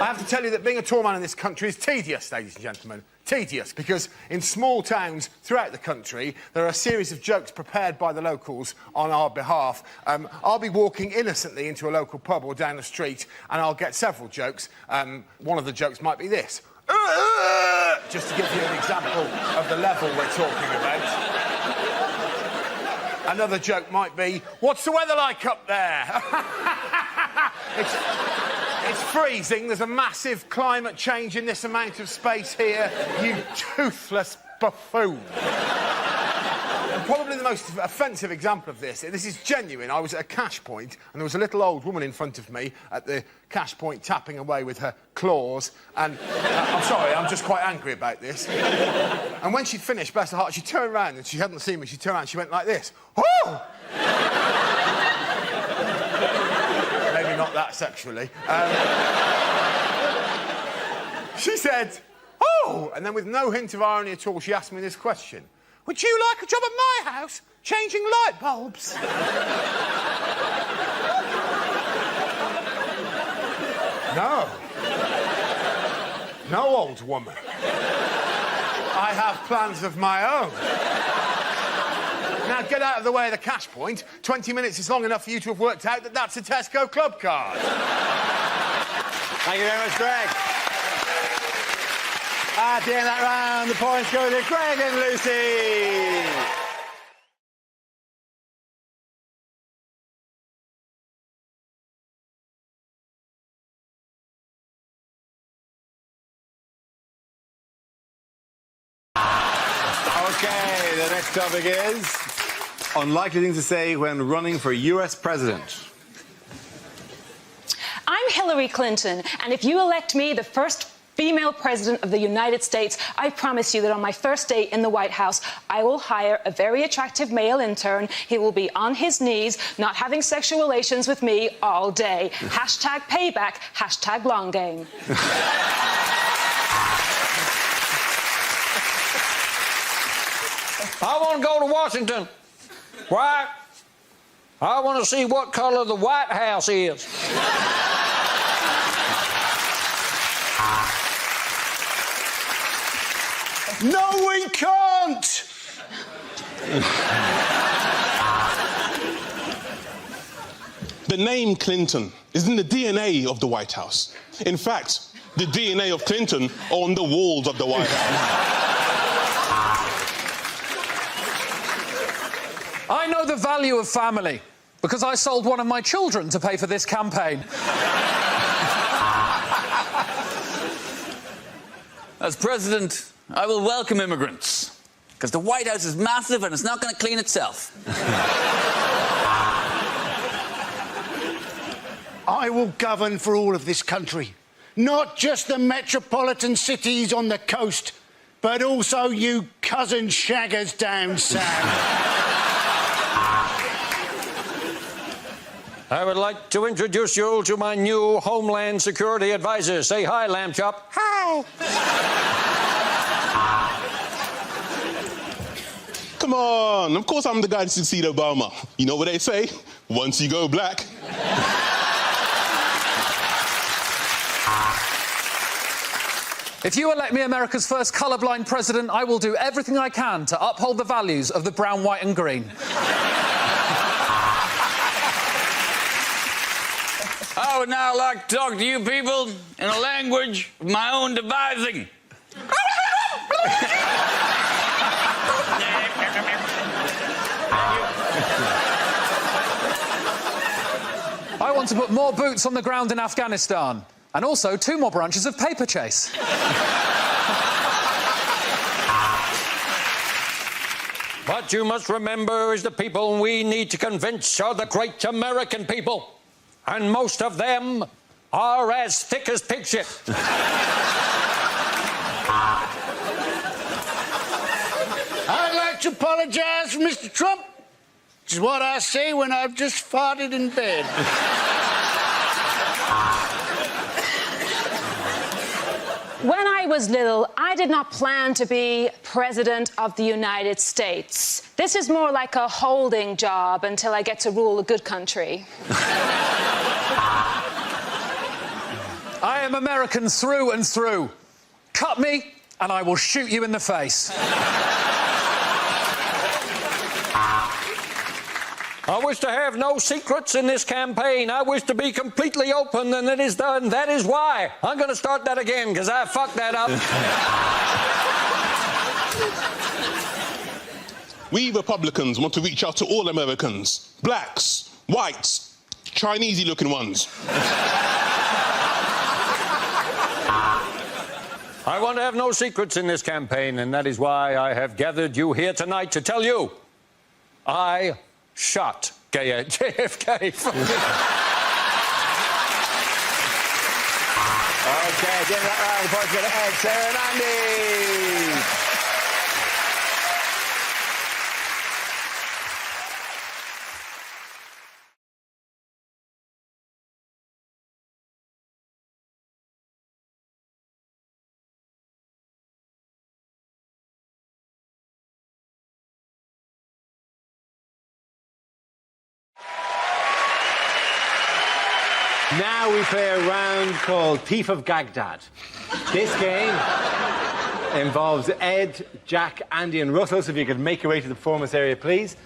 I have to tell you that being a tall man in this country is tedious, ladies and gentlemen. Tedious, because in small towns throughout the country, there are a series of jokes prepared by the locals on our behalf. I'll be walking innocently into a local pub or down the street, and I'll get several jokes. One of the jokes might be this. Just to give you an example of the level we're talking about. Another joke might be, what's the weather like up there? It's freezing. There's a massive climate change in this amount of space here, you toothless buffoon. And probably the most offensive example of this is genuine. I was at a cash point, and there was a little old woman in front of me at the cash point tapping away with her claws, and I'm sorry, I'm just quite angry about this. And when she'd finished, bless her heart, she turned around, and she hadn't seen me, she turned around and she went like this. Oh! Maybe not that sexually. She said, oh! And then with no hint of irony at all, she asked me this question. Would you like a job at my house, changing light bulbs? No. No, old woman. I have plans of my own. Now, get out of the way of the cash point. 20 minutes is long enough for you to have worked out that that's a Tesco club card. Thank you very much, Greg. At the end of that round, the points go to Greg and Lucy. OK, the next topic is unlikely things to say when running for US president. I'm Hillary Clinton, and if you elect me the first female president of the United States, I promise you that on my first day in the White House, I will hire a very attractive male intern. He will be on his knees, not having sexual relations with me all day. Hashtag payback, hashtag long game. I want to go to Washington. Why? I want to see what color the White House is. No, we can't! The name Clinton is in the DNA of the White House. In fact, the DNA of Clinton are on the walls of the White House. I know the value of family because I sold one of my children to pay for this campaign. As president, I will welcome immigrants, because the White House is massive and it's not going to clean itself. I will govern for all of this country. Not just the metropolitan cities on the coast, but also you cousin shaggers down south. I would like to introduce you to my new Homeland Security advisor. Say hi, Lamb Chop. Hi. Come on, of course I'm the guy to succeed Obama. You know what they say? Once you go black. If you elect me America's first colourblind president, I will do everything I can to uphold the values of the brown, white and green. I would now like to talk to you people in a language of my own devising. I want to put more boots on the ground in Afghanistan, and also 2 more branches of Paper Chase. What you must remember is the people we need to convince are the great American people. And most of them are as thick as pig shit. I'd like to apologise for Mr. Trump, which is what I say when I've just farted in bed. When I was little, I did not plan to be President of the United States. This is more like a holding job until I get to rule a good country. I am I'm American through and through. Cut me, and I will shoot you in the face. I wish to have no secrets in this campaign. I wish to be completely open, and that is why I'm going to start that again, because I fucked that up. We Republicans want to reach out to all Americans. Blacks, whites, Chinese-y-looking ones. I want to have no secrets in this campaign, and that is why I have gathered you here tonight to tell you I shot gay JFK. Okay, give that round of applause to Ed, Sarah and Andy. Now we play a round called Thief of Baghdad. This game involves Ed, Jack, Andy and Russell, so if you could make your way to the performance area, please.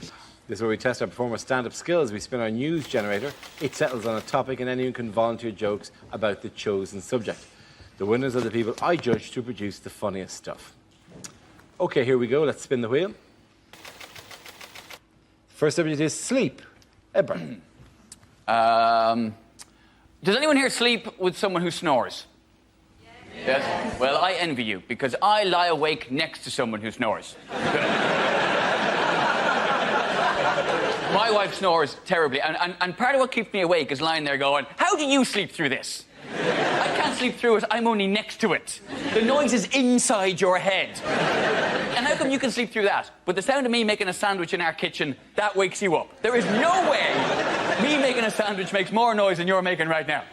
This is where we test our performers' stand-up skills. We spin our news generator. It settles on a topic and anyone can volunteer jokes about the chosen subject. The winners are the people I judge to produce the funniest stuff. OK, here we go. Let's spin the wheel. First subject is sleep. Edbert. Does anyone here sleep with someone who snores? Yes? Well, I envy you, because I lie awake next to someone who snores. My wife snores terribly, and part of what keeps me awake is lying there going, how do you sleep through this? I can't sleep through it, I'm only next to it. The noise is inside your head. And how come you can sleep through that? But the sound of me making a sandwich in our kitchen, that wakes you up. There is no way me making a sandwich makes more noise than you're making right now.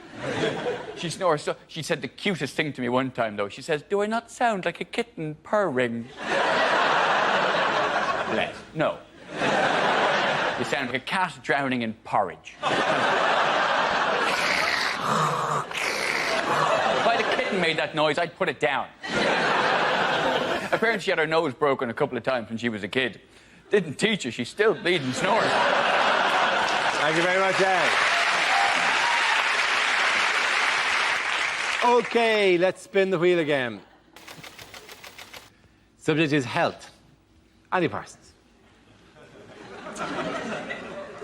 She snores. So she said the cutest thing to me one time, though. She says, do I not sound like a kitten purring? Bless. No. You sound like a cat drowning in porridge. If I had a kitten made that noise, I'd put it down. Apparently she had her nose broken a couple of times when she was a kid. Didn't teach her, she's still bleeding snores. Thank you very much, Ed. OK, let's spin the wheel again. Subject is health. Andy Parsons.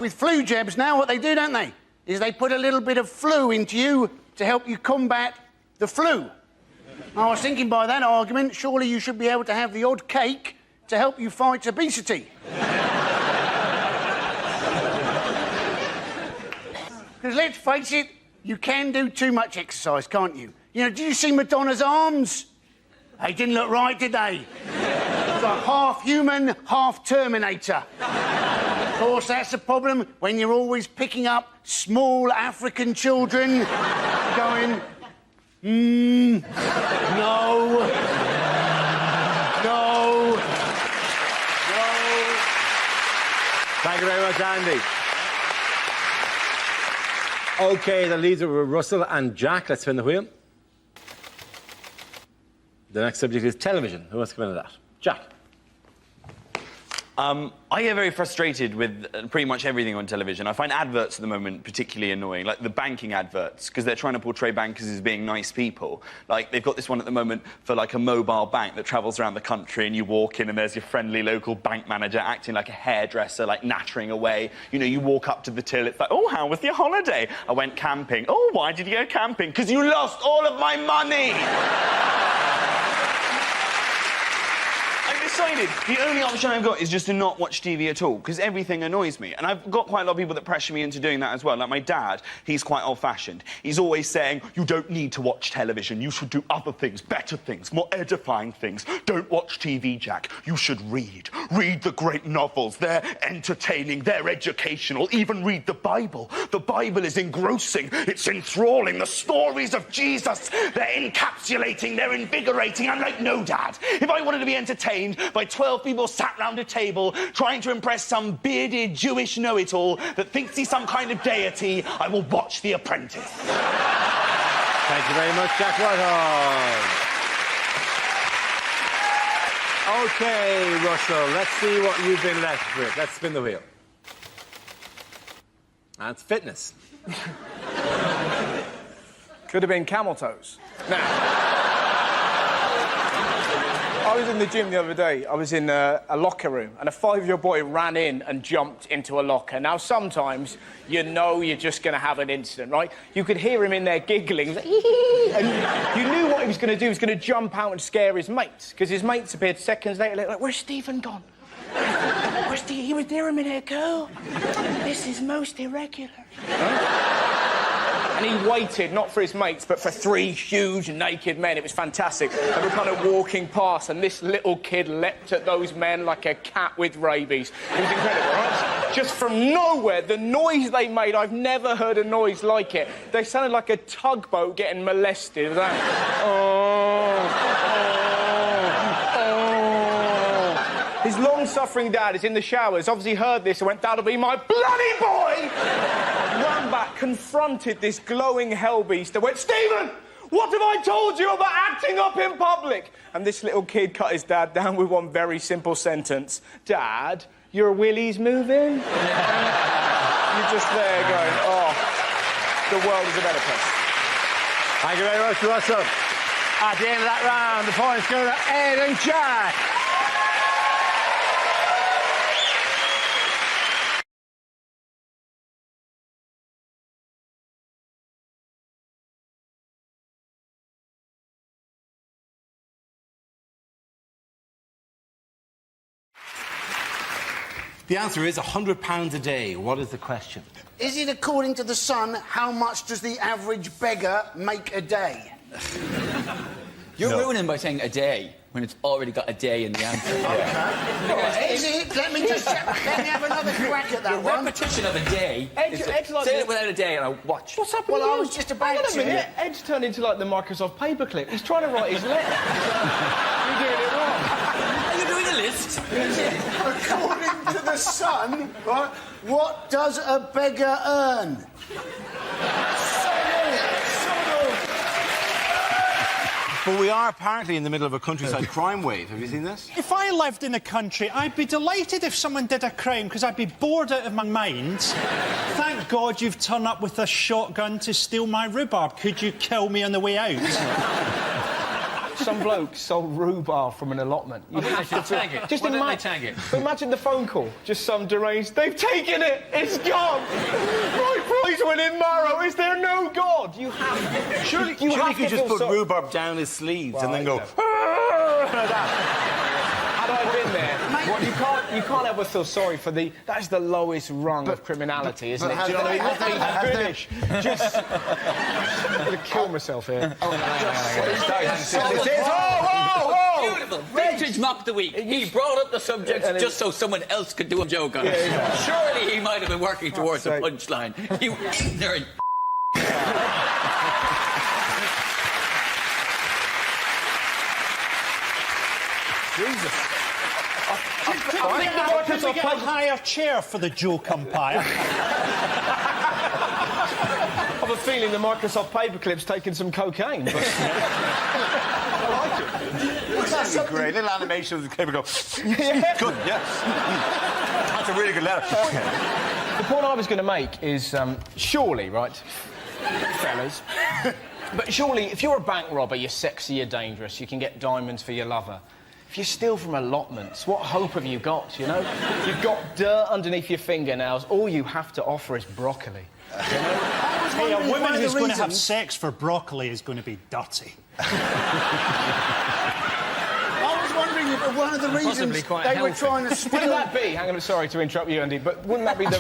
With flu jabs now, what they do, don't they, is they put a little bit of flu into you to help you combat the flu. I was thinking by that argument, surely you should be able to have the odd cake to help you fight obesity. Because let's face it, you can do too much exercise, can't you? You know, did you see Madonna's arms? They didn't look right, did they? It's like half human, half Terminator. Of course, that's the problem when you're always picking up small African children going, no, no, no. Thank you very much, Andy. OK, that leaves it with Russell and Jack. Let's spin the wheel. The next subject is television. Who wants to come into that? Jack. I get very frustrated with pretty much everything on television. I find adverts at the moment particularly annoying, like the banking adverts, because they're trying to portray bankers as being nice people. Like, they've got this one at the moment for, like, a mobile bank that travels around the country, and you walk in and there's your friendly local bank manager acting like a hairdresser, like, nattering away. You know, you walk up to the till, it's like, oh, how was your holiday? I went camping. Oh, why did you go camping? Because you lost all of my money! Decided the only option I've got is just to not watch TV at all, because everything annoys me. And I've got quite a lot of people that pressure me into doing that as well. Like my dad, he's quite old-fashioned. He's always saying, you don't need to watch television. You should do other things, better things, more edifying things. Don't watch TV, Jack. You should read. Read the great novels. They're entertaining, they're educational. Even read the Bible. The Bible is engrossing. It's enthralling. The stories of Jesus, they're encapsulating, they're invigorating. I'm like, no, Dad. If I wanted to be entertained by 12 people sat round a table trying to impress some bearded Jewish know-it-all that thinks he's some kind of deity, I will watch The Apprentice. Thank you very much, Jack Whitehall. OK, Russell, let's see what you've been left with. Let's spin the wheel. That's fitness. Could have been camel toes. Now, I was in the gym the other day. I was in a locker room, and a 5-year-old boy ran in and jumped into a locker. Now, sometimes you know you're just going to have an incident, right? You could hear him in there giggling, and you knew what he was going to do. He was going to jump out and scare his mates, because his mates appeared seconds later, like, where's Stephen gone? Where's Stephen? He was there a minute ago. This is most irregular. And he waited, not for his mates, but for 3 huge naked men. It was fantastic. They were kind of walking past, and this little kid leapt at those men like a cat with rabies. It was incredible, right? Just from nowhere, the noise they made, I've never heard a noise like it. They sounded like a tugboat getting molested. It was like, His long-suffering dad is in the showers, obviously heard this and went, that'll be my bloody boy! Ran back, confronted this glowing hellbeast and went, Stephen, what have I told you about acting up in public? And this little kid cut his dad down with one very simple sentence. Dad, your willy's moving? You're just there going, oh, the world is a better place. Thank you very much, Russell. At the end of that round, the points go to Ed and Jack. The answer is £100 a day. What is the question? Is it according to The Sun, how much does the average beggar make a day? You're ruining by saying a day when it's already got a day in the answer. Is it? Let me have another crack at that the one. repetition of a day. Say it without a day and I'll watch. What's happening? Well, I was just about Hang on a to. minute. Ed's turned into like the Microsoft paperclip. He's trying to write his letter. You're doing it wrong. Are you doing a list? According to The Sun, right, what does a beggar earn? But we are apparently in the middle of a countryside crime wave. Have you seen this? If I lived in the country, I'd be delighted if someone did a crime, because I'd be bored out of my mind. Thank God you've turned up with a shotgun to steal my rhubarb. Could you kill me on the way out? Some bloke sold rhubarb from an allotment. You have to tag it. Just Why don't they tag it? Imagine the phone call. Just some deranged. They've taken it. It's gone. My prize winning marrow. Is there no God? You have. Surely you just put rhubarb down his sleeves and then go. Had I been there, well, you can't ever feel sorry for the. That's the lowest rung of criminality, isn't it? Do you know what I mean? Finish. Just. I'm going to kill myself here. Beautiful. Vintage Mock the Week. He brought up the subject just so someone else could do a joke on it. Surely he might have been working towards a punchline. You ignorant. Jesus. I think we get a higher chair for the joke umpire. I have a feeling the Microsoft paperclip's taken some cocaine. But... I like it. That's great. Little animation of the paper go. Good, yes. That's a really good letter. The point I was going to make is, surely, right, fellas, but surely, if you're a bank robber, you're sexy, you're dangerous, you can get diamonds for your lover. If you steal from allotments, what hope have you got, you know? You've got dirt underneath your fingernails. All you have to offer is broccoli. You know? Hey, a woman who's going to have sex for broccoli is going to be dirty. I was wondering if one of the reasons they were trying to steal... Wouldn't that be... Hang on, sorry to interrupt you, Andy, but wouldn't that be the...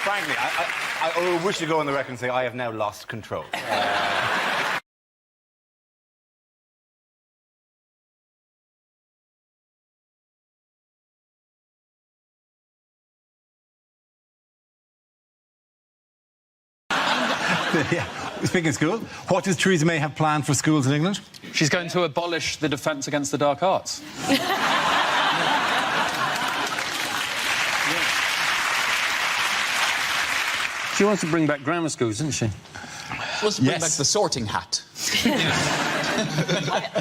Frankly, I wish to go on the record and say I have now lost control. Yeah. speaking of school, what does Theresa May have planned for schools in England? She's going to abolish the Defence Against the Dark Arts. She wants to bring back grammar schools, doesn't she? She wants to bring back the sorting hat.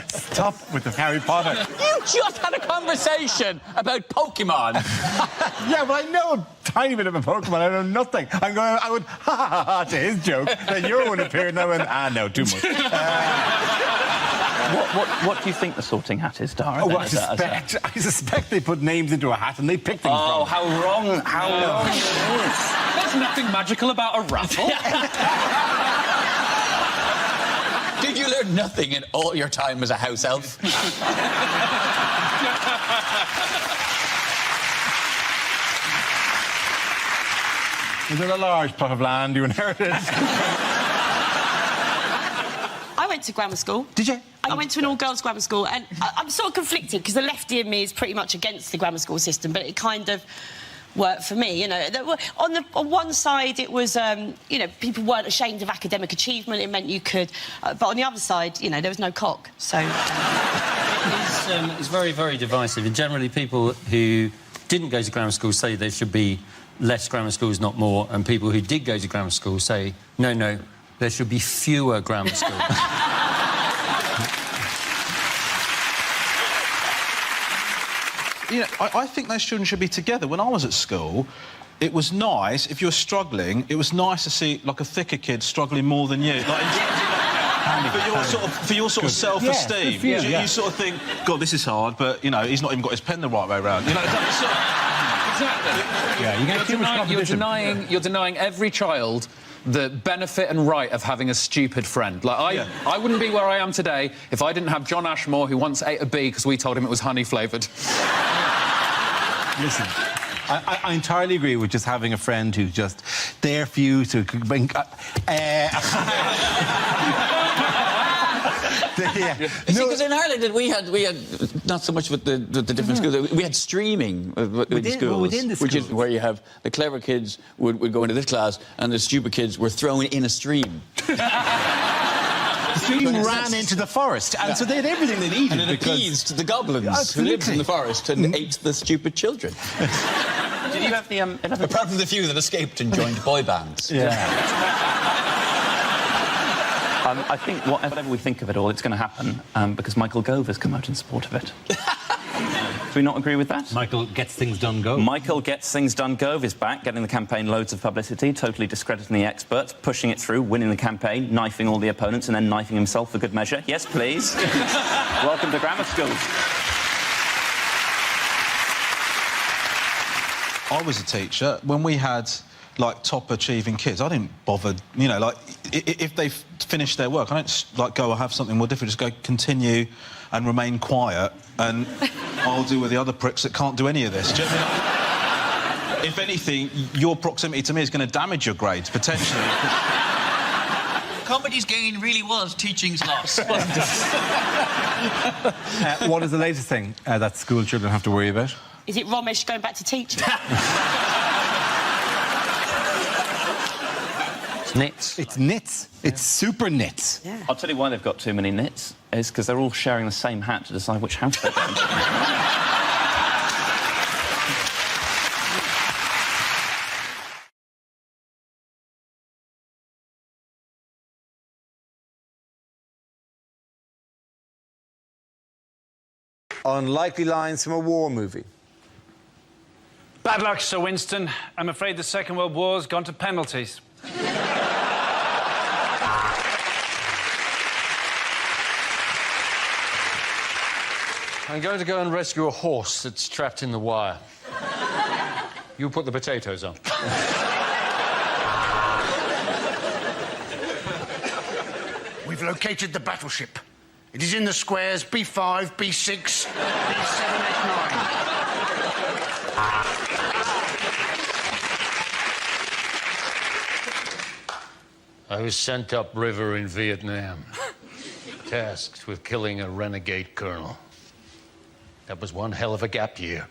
Stop with the Harry Potter. You just had a conversation about Pokemon. Yeah, but I know a tiny bit about Pokemon. I know nothing. I would ha to his joke. Then your one appeared and I went, no, too much. What do you think the sorting hat is, Dara? I suspect they put names into a hat and they pick things from. How wrong it is. There's nothing magical about a raffle. Did you learn nothing in all your time as a house elf? Is it a large plot of land you inherited? I went to grammar school. Did you? I went to an all-girls grammar school, and I'm sort of conflicted because the lefty in me is pretty much against the grammar school system, but it kind of worked for me, you know. On one side, it was, you know, people weren't ashamed of academic achievement. It meant you could... but on the other side, you know, there was no cock, so... It's very, very divisive. And generally, people who didn't go to grammar school say there should be less grammar schools, not more, and people who did go to grammar school say, no, there should be fewer grammar schools. You know, I think those children should be together. When I was at school, it was nice, if you were struggling, it was nice to see, like, a thicker kid struggling more than you. Like, for your sort of self-esteem. Yeah, you sort of think, God, this is hard, but, you know, he's not even got his pen the right way around. You know, Exactly. Yeah, you're denying every child the benefit and right of having a stupid friend. Like, I wouldn't be where I am today if I didn't have John Ashmore, who once ate a bee because we told him it was honey-flavoured. Listen, I entirely agree with just having a friend who's just there for you to... Because in Ireland we had not so much with the different schools. We had streaming within schools, which is where you have the clever kids would go into this class and the stupid kids were thrown in a stream. The stream ran into the forest, and so they had everything they needed. And it appeased the goblins who lived in the forest and ate the stupid children. Did you have the... Apart from the few that escaped and joined boy bands. I think whatever we think of it all, it's going to happen because Michael Gove has come out in support of it. Do we not agree with that? Michael Gets Things Done Gove. Michael Gets Things Done Gove is back, getting the campaign loads of publicity, totally discrediting the experts, pushing it through, winning the campaign, knifing all the opponents, and then knifing himself for good measure. Yes, please. Welcome to grammar school. I was a teacher. When we had, like, top-achieving kids, I didn't bother, you know, like, if they finished their work, I don't, like, go or have something more different, just go continue and remain quiet, and I'll deal with the other pricks that can't do any of this. Do you know what I mean? If anything, your proximity to me is going to damage your grades, potentially. Comedy's gain really was teaching's loss. What is the latest thing that school children have to worry about? Is it Romesh going back to teaching? Nits. It's nits. It's super nits. Yeah. I'll tell you why they've got too many nits. Is because they're all sharing the same hat to decide which house they're in. Unlikely lines from a war movie. Bad luck, Sir Winston. I'm afraid the Second World War's gone to penalties. I'm going to go and rescue a horse that's trapped in the wire. You put the potatoes on. We've located the battleship. It is in the squares B5, B6, B7, 8, 9. I was sent upriver in Vietnam, tasked with killing a renegade colonel. That was one hell of a gap year.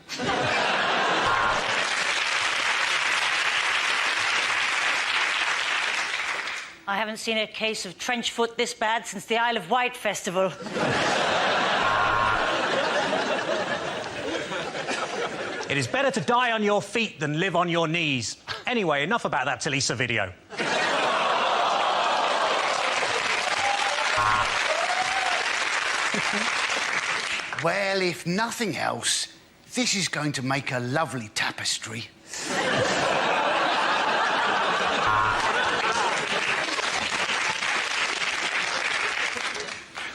I haven't seen a case of trench foot this bad since the Isle of Wight festival. It is better to die on your feet than live on your knees. Anyway, enough about that Talisa video. Well, if nothing else, this is going to make a lovely tapestry.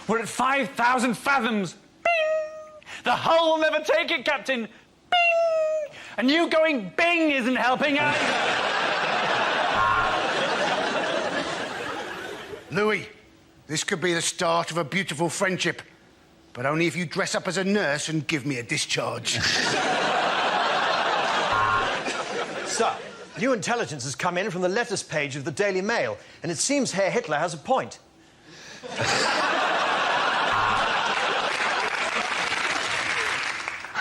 We're at 5,000 fathoms. Bing! The hull will never take it, Captain. Bing! And you going bing isn't helping either. Louis, this could be the start of a beautiful friendship, but only if you dress up as a nurse and give me a discharge. Sir, new intelligence has come in from the letters page of the Daily Mail, and it seems Herr Hitler has a point.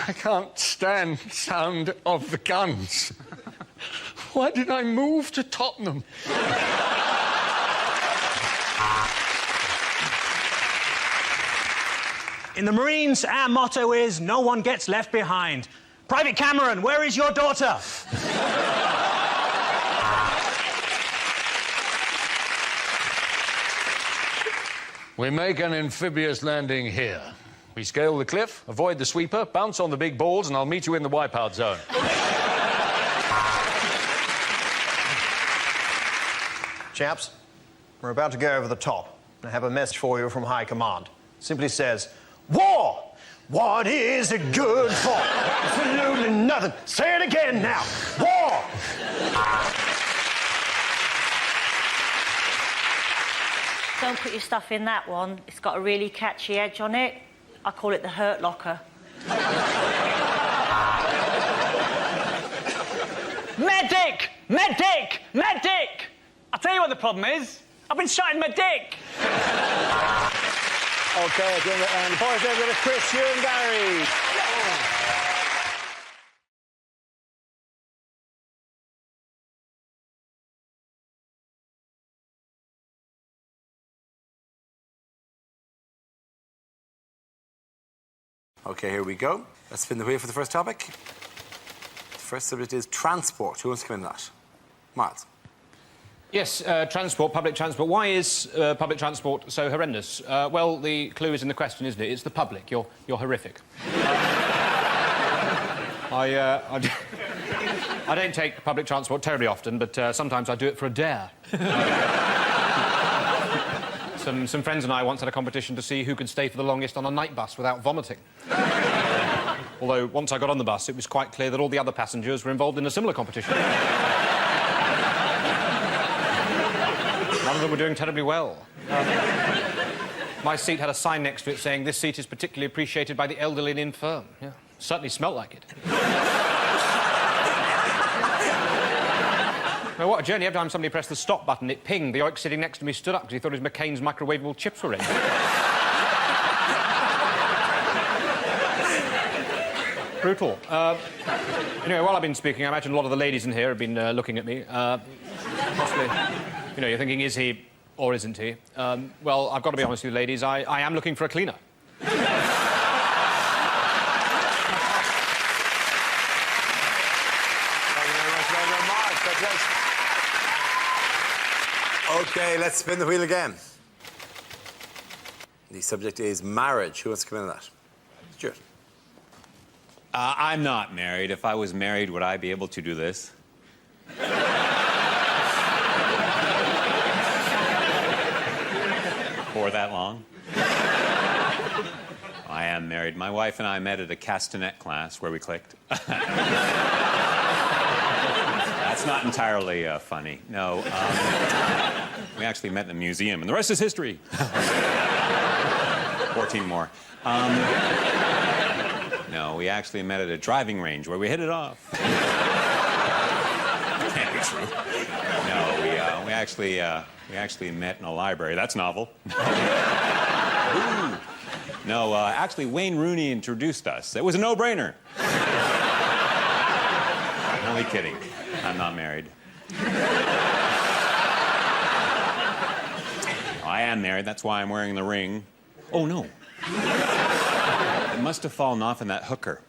I can't stand the sound of the guns. Why did I move to Tottenham? In the Marines, our motto is, no one gets left behind. Private Cameron, where is your daughter? We make an amphibious landing here. We scale the cliff, avoid the sweeper, bounce on the big balls, and I'll meet you in the wipeout zone. Chaps, we're about to go over the top. I have a message for you from High Command. Simply says, war! What is it good for? Absolutely nothing. Say it again now. War! Don't put your stuff in that one. It's got a really catchy edge on it. I call it the hurt locker. Medic! Medic! Medic! I'll tell you what the problem is. I've been shot in my dick. OK, and the boys there with us, Chris, Hugh and Gary. OK, here we go. Let's spin the wheel for the first topic. The first subject is transport. Who wants to come in that? Miles. Yes, transport, public transport. Why is public transport so horrendous? Well, the clue is in the question, isn't it? It's the public. You're horrific. I don't take public transport terribly often, but sometimes I do it for a dare. Some friends and I once had a competition to see who could stay for the longest on a night bus without vomiting. Although, once I got on the bus, it was quite clear that all the other passengers were involved in a similar competition. None of them were doing terribly well. My seat had a sign next to it saying, "This seat is particularly appreciated by the elderly and infirm." Yeah, certainly smelt like it. Well, what a journey. Every time somebody pressed the stop button, it pinged. The oik sitting next to me stood up because he thought his McCain's microwavable chips were in. Brutal. Anyway, while I've been speaking, I imagine a lot of the ladies in here have been looking at me. Possibly, you know, you're thinking, is he or isn't he? Well, I've got to be honest with you, ladies, I am looking for a cleaner. OK, let's spin the wheel again. The subject is marriage. Who wants to come in on that? Stuart. I'm not married. If I was married, would I be able to do this? For that long? I am married. My wife and I met at a castanet class where we clicked. That's not entirely funny. No, we actually met in a museum, and the rest is history. 14 more. No, we actually met at a driving range where we hit it off. Can't be true. No, we actually met in a library. That's novel. Ooh. No, actually, Wayne Rooney introduced us. It was a no-brainer. I'm only kidding. I'm not married. stand there. That's why I'm wearing the ring. Oh, no. It must have fallen off in that hooker.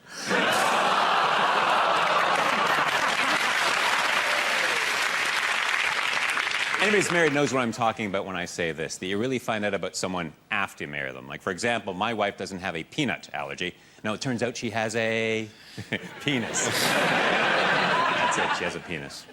Anybody who's married knows what I'm talking about when I say this, that you really find out about someone after you marry them. Like, for example, my wife doesn't have a peanut allergy. No, it turns out she has a penis. That's it, she has a penis.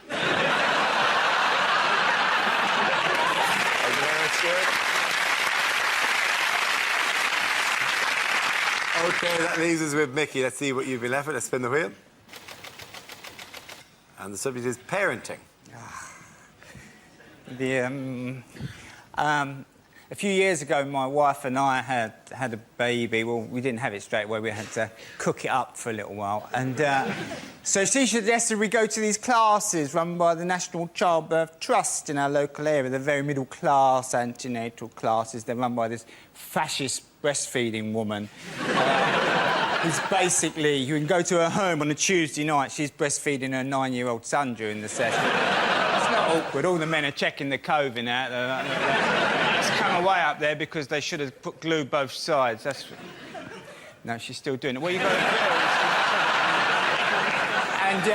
OK, that leaves us with Mickey. Let's see what you've been left with. Let's spin the wheel. And the subject is parenting. A few years ago, my wife and I had a baby. Well, we didn't have it straight away. We had to cook it up for a little while. And so she suggested we go to these classes run by the National Childbirth Trust in our local area. They're very middle-class antenatal classes. They're run by this fascist breastfeeding woman. Who's basically, you can go to her home on a Tuesday night. She's breastfeeding her 9-year-old son during the session. It's not awkward. All the men are checking the coving out. It's come away up there because they should have put glue both sides. That's... No, she's still doing it. What you got to do? And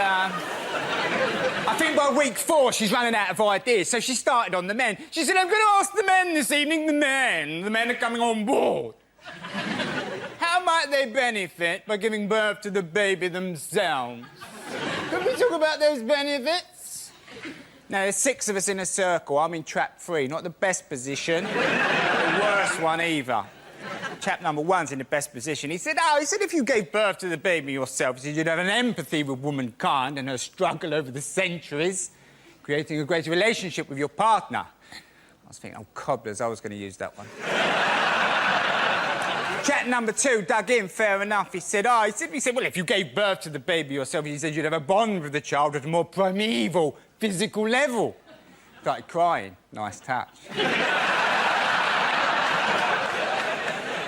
I think by week 4, she's running out of ideas, so she started on the men. She said, I'm going to ask the men this evening, the men. The men are coming on board. How might they benefit by giving birth to the baby themselves? Can we talk about those benefits? Now, there's 6 of us in a circle. I'm in trap 3. Not the best position, the worst one either. Chap number 1's in the best position. He said, if you gave birth to the baby yourself, he said you'd have an empathy with womankind and her struggle over the centuries, creating a greater relationship with your partner. I was thinking, oh, cobblers, I was going to use that one. Chap number 2 dug in, fair enough. He said, well, if you gave birth to the baby yourself, he said you'd have a bond with the child at a more primeval, physical level. Started crying. Nice touch.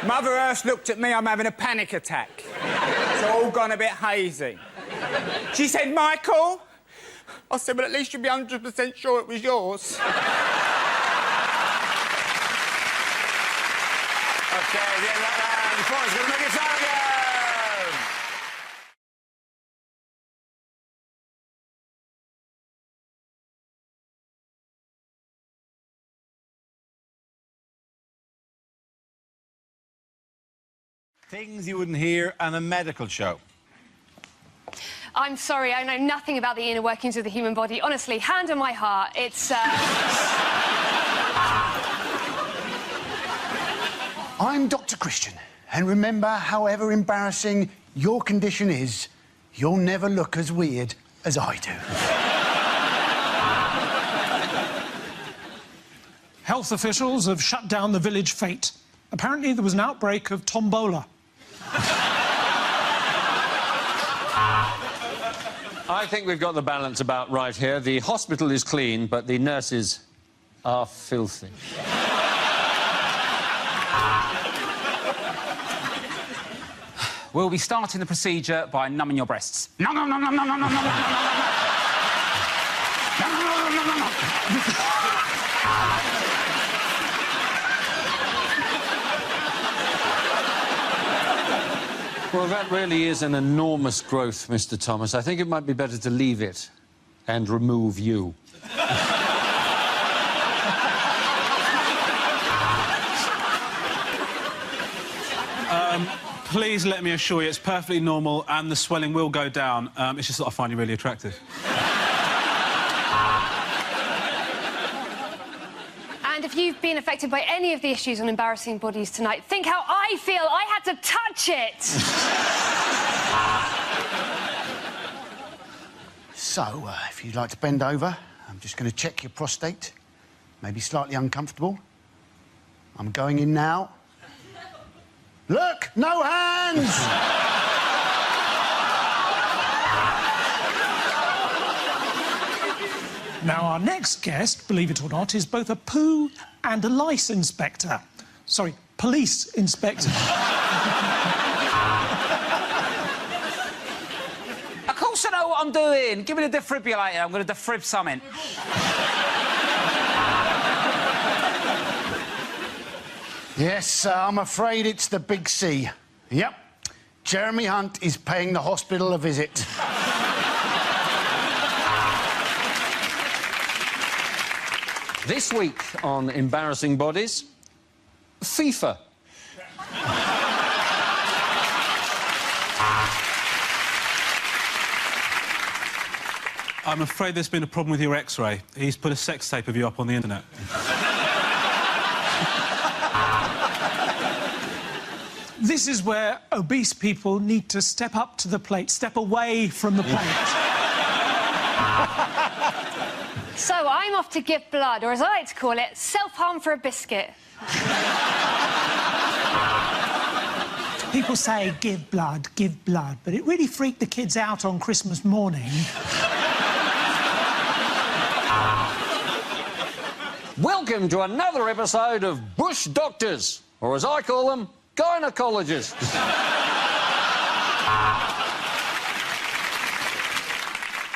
Mother Earth looked at me, I'm having a panic attack. It's all gone a bit hazy. She said, Michael? I said, well, at least you'd be 100% sure it was yours. OK, the end of that round. The point is going to make it sound again. Things you wouldn't hear on a medical show. I'm sorry, I know nothing about the inner workings of the human body. Honestly, hand on my heart, it's, I'm Dr. Christian, and remember, however embarrassing your condition is, you'll never look as weird as I do. Health officials have shut down the village fete. Apparently there was an outbreak of tombola. I think we've got the balance about right here. The hospital is clean, but the nurses are filthy. We'll be starting the procedure by numbing your breasts. Nom, nom, nom, nom, nom, nom, nom, nom, nom, nom, nom. Well, that really is an enormous growth, Mr. Thomas. I think it might be better to leave it and remove you. Please let me assure you it's perfectly normal and the swelling will go down. It's just that I find you really attractive. And if you've been affected by any of the issues on embarrassing bodies tonight, think how I feel. I had to touch it. So, if you'd like to bend over, I'm just going to check your prostate. Maybe slightly uncomfortable. I'm going in now. Look, no hands! Now, our next guest, believe it or not, is both a poo and a lice inspector. Sorry, police inspector. Of course I know what I'm doing. Give me the defibrillator. I'm going to defib something. Yes, I'm afraid it's the big C. Yep. Jeremy Hunt is paying the hospital a visit. This week on Embarrassing Bodies, FIFA. I'm afraid there's been a problem with your X-ray. He's put a sex tape of you up on the internet. This is where obese people need to step up to the plate, step away from the plate. So I'm off to give blood, or as I like to call it, self-harm for a biscuit. People say, give blood, but it really freaked the kids out on Christmas morning. Welcome to another episode of Bush Doctors, or as I call them, gynecologists.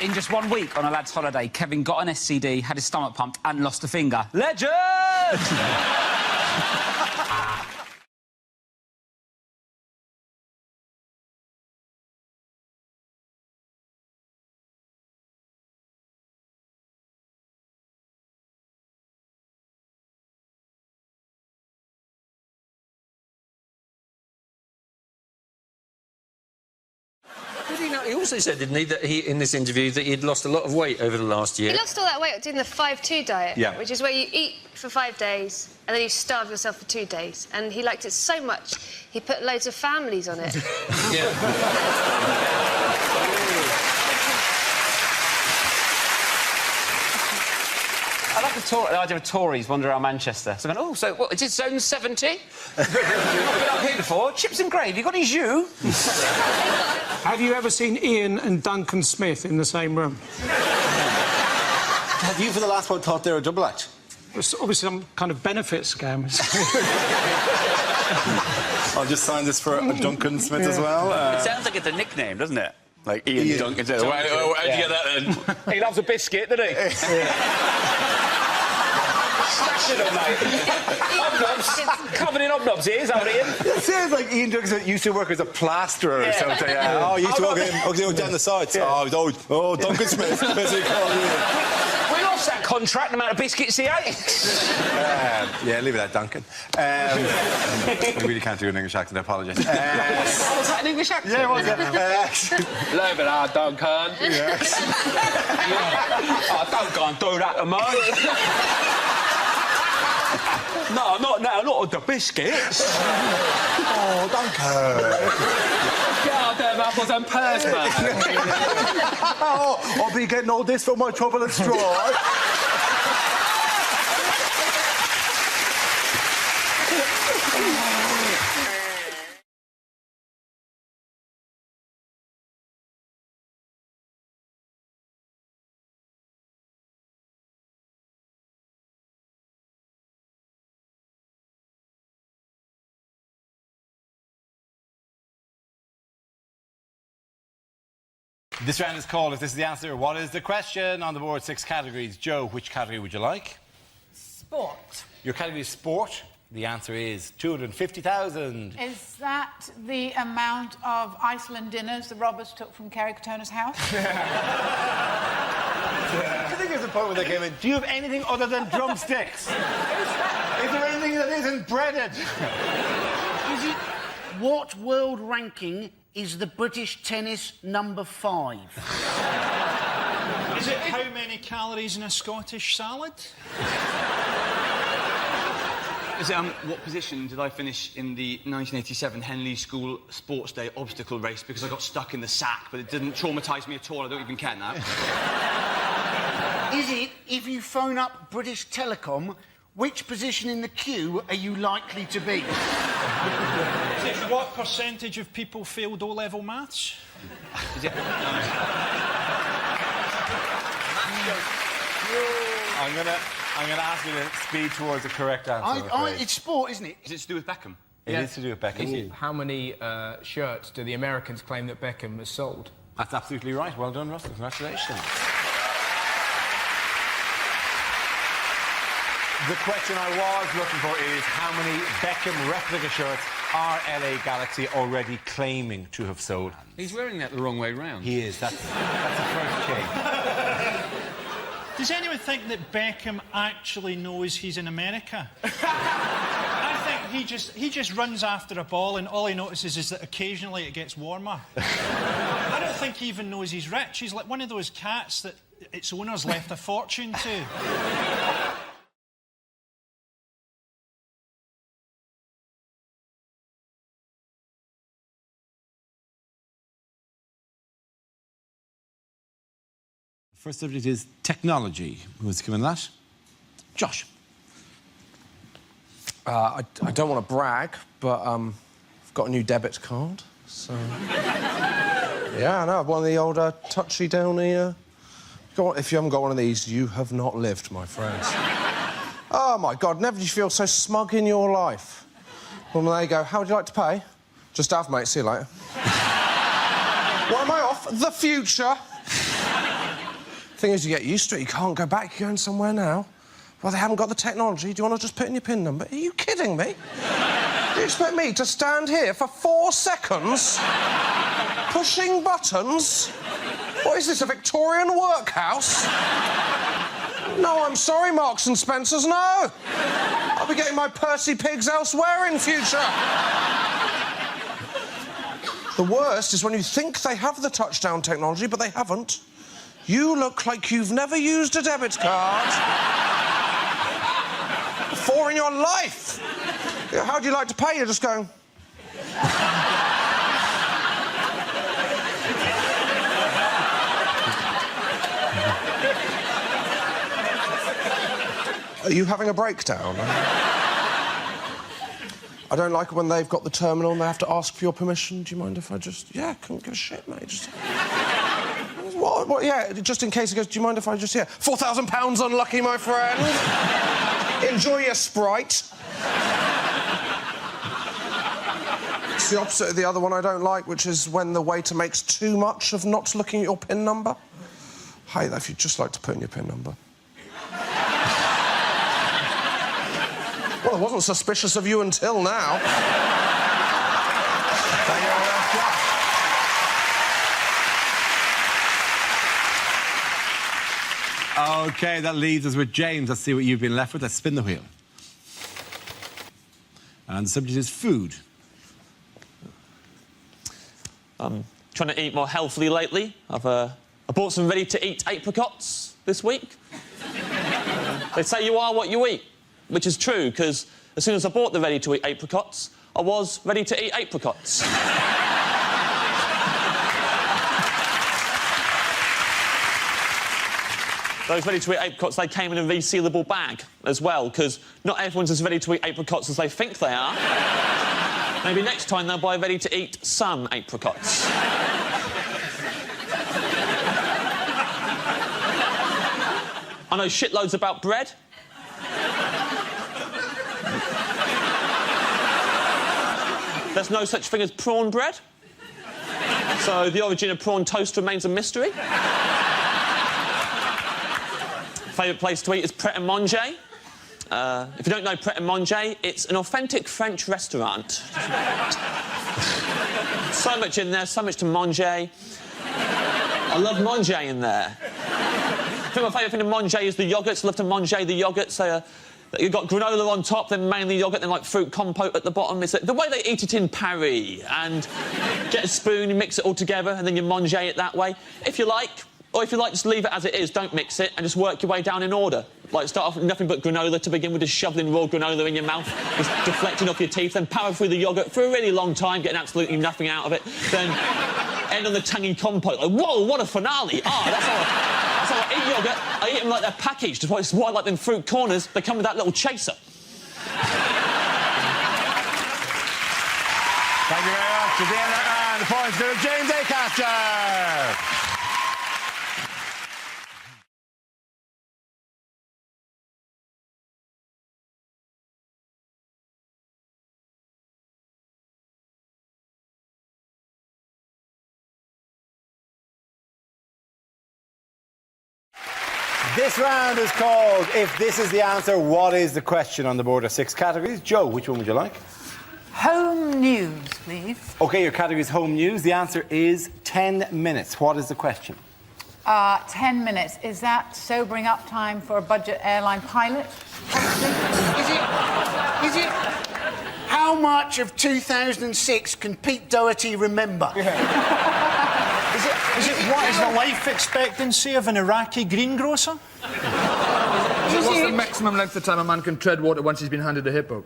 In just 1 week on a lad's holiday, Kevin got an STD, had his stomach pumped and lost a finger. Legend! He also said, didn't he, that in this interview, that he'd lost a lot of weight over the last year. He lost all that weight doing the 5-2 diet, Yeah. which is where you eat for 5 days and then you starve yourself for 2 days. And he liked it so much, he put loads of families on it. I like the idea of Tories wandering around Manchester. So going, oh, so what, is it zone 70? I've been up here before. Chips and gravy, got any jus? Have you ever seen Ian and Duncan Smith in the same room? Have you, for the last one, thought they were a double act? It's obviously some kind of benefit scam. I'll just sign this for Duncan Smith as well. It sounds like it's a nickname, doesn't it? Like Ian Duncan. How'd you get that then? He loves a biscuit, doesn't he? Smashing them, mate. Hobnobs. Covered in hobnobs, he is, haven't Ian? It sounds like Ian Duncan used to work as a plasterer or something. Oh, he used to walk down the sides. Yeah. Oh, Duncan Smith. That's what he called me. We lost that contract, the amount of biscuits he ate. Yeah, leave it at Duncan. I really can't do an English accent, I apologise. Was that an English accent? Yeah, it was, yeah. Leave it at Duncan. Yes. Oh, don't go and do that to me. No, not now, not on the biscuits. Oh, Duncan. Get out there, apples and pears, man. Oh, I'll be getting all this for my trouble and straw. This round is called If This Is the Answer, What Is the Question? On the board, 6 categories. Joe, which category would you like? Sport. Your category is sport. The answer is 250,000. Is that the amount of Iceland dinners the robbers took from Kerry Katona's house? I think there's a point where they came in. Do you have anything other than drumsticks? Is there anything that isn't breaded? Is it... What world ranking is the British tennis number 5? Is it how many calories in a Scottish salad? Is it, what position did I finish in the 1987 Henley School Sports Day obstacle race because I got stuck in the sack, but it didn't traumatise me at all. I don't even care now. Is it, if you phone up British Telecom, which position in the queue are you likely to be? Is it what percentage of people failed O-level maths? Is it... I'm gonna ask you to speed towards the correct answer. It's sport, isn't it? Is it to do with Beckham? It is to do with Beckham. How many shirts do the Americans claim that Beckham has sold? That's absolutely right. Well done, Russell. Congratulations. The question I was looking for is how many Beckham replica shirts are LA Galaxy already claiming to have sold? He's wearing that the wrong way round. He is. That's the first change. Does anyone think that Beckham actually knows he's in America? I think he just runs after a ball and all he notices is that occasionally it gets warmer. I don't think he even knows he's rich. He's like one of those cats that its owners left a fortune to. First subject is technology. Who's given that? Josh. I don't want to brag, but I've got a new debit card, so... Yeah, I know, one of the old touchy down here. If you haven't got one of these, you have not lived, my friends. Oh, my God, never did you feel so smug in your life. When they go, how would you like to pay? Just have, mate, see you later. What am I off? The future. Thing is, you get used to it. You can't go back. You're going somewhere now. Well, they haven't got the technology. Do you want to just put in your PIN number? Are you kidding me? Do you expect me to stand here for 4 seconds pushing buttons? What is this, a Victorian workhouse? No, I'm sorry, Marks and Spencer's, no. I'll be getting my Percy Pigs elsewhere in future. The worst is when you think they have the touchdown technology, but they haven't. You look like you've never used a debit card before in your life. How do you like to pay? You're just going... Are you having a breakdown? I don't like it when they've got the terminal and they have to ask for your permission. Do you mind if I just... Yeah, couldn't give a shit, mate. Just... What? Yeah, just in case he goes, do you mind if I just... Yeah, £4,000 unlucky, my friend. Enjoy your Sprite. It's the opposite of the other one I don't like, which is when the waiter makes too much of not looking at your PIN number. I hate that if you'd just like to put in your PIN number. Well, I wasn't suspicious of you until now. Thank you very much, Josh. OK, that leaves us with James. Let's see what you've been left with. Let's spin the wheel. And the subject is food. I'm trying to eat more healthily lately. I bought some ready-to-eat apricots this week. They say you are what you eat, which is true, because as soon as I bought the ready-to-eat apricots, I was ready to eat apricots. Those ready-to-eat apricots, they came in a resealable bag as well, because not everyone's as ready to eat apricots as they think they are. Maybe next time they'll buy ready-to-eat some apricots. I know shitloads about bread. There's no such thing as prawn bread. So the origin of prawn toast remains a mystery. Favourite place to eat is Pret a Manger. If you don't know Pret a Manger, it's an authentic French restaurant. So much in there, so much to manger. I love manger in there. I think my favourite thing to manger is the yoghurts. I love to manger the yoghurts. You've got granola on top, then mainly yoghurt, then like fruit compote at the bottom. It's the way they eat it in Paris. And get a spoon, you mix it all together, and then you manger it that way. If you like. Or if you like, just leave it as it is, don't mix it, and just work your way down in order. Like, start off with nothing but granola to begin with, just shoveling raw granola in your mouth, just deflecting off your teeth, then power through the yoghurt for a really long time, getting absolutely nothing out of it, then end on the tangy compote. Like, whoa, what a finale! That's how I eat yoghurt. I eat them like they're packaged. That's why I like them fruit corners. They come with that little chaser. Thank you very much. At the end, and the points go to James Acaster. This round is called If This Is the Answer, What Is the Question? On the board are 6 categories. Joe, which one would you like? Home news, please. OK, your category is home news. The answer is 10 minutes. What is the question? 10 minutes. Is that sobering up time for a budget airline pilot? Is it? How much of 2006 can Pete Doherty remember? Is it what is the life expectancy of an Iraqi greengrocer? What's the maximum length of time a man can tread water once he's been handed a hippo? Is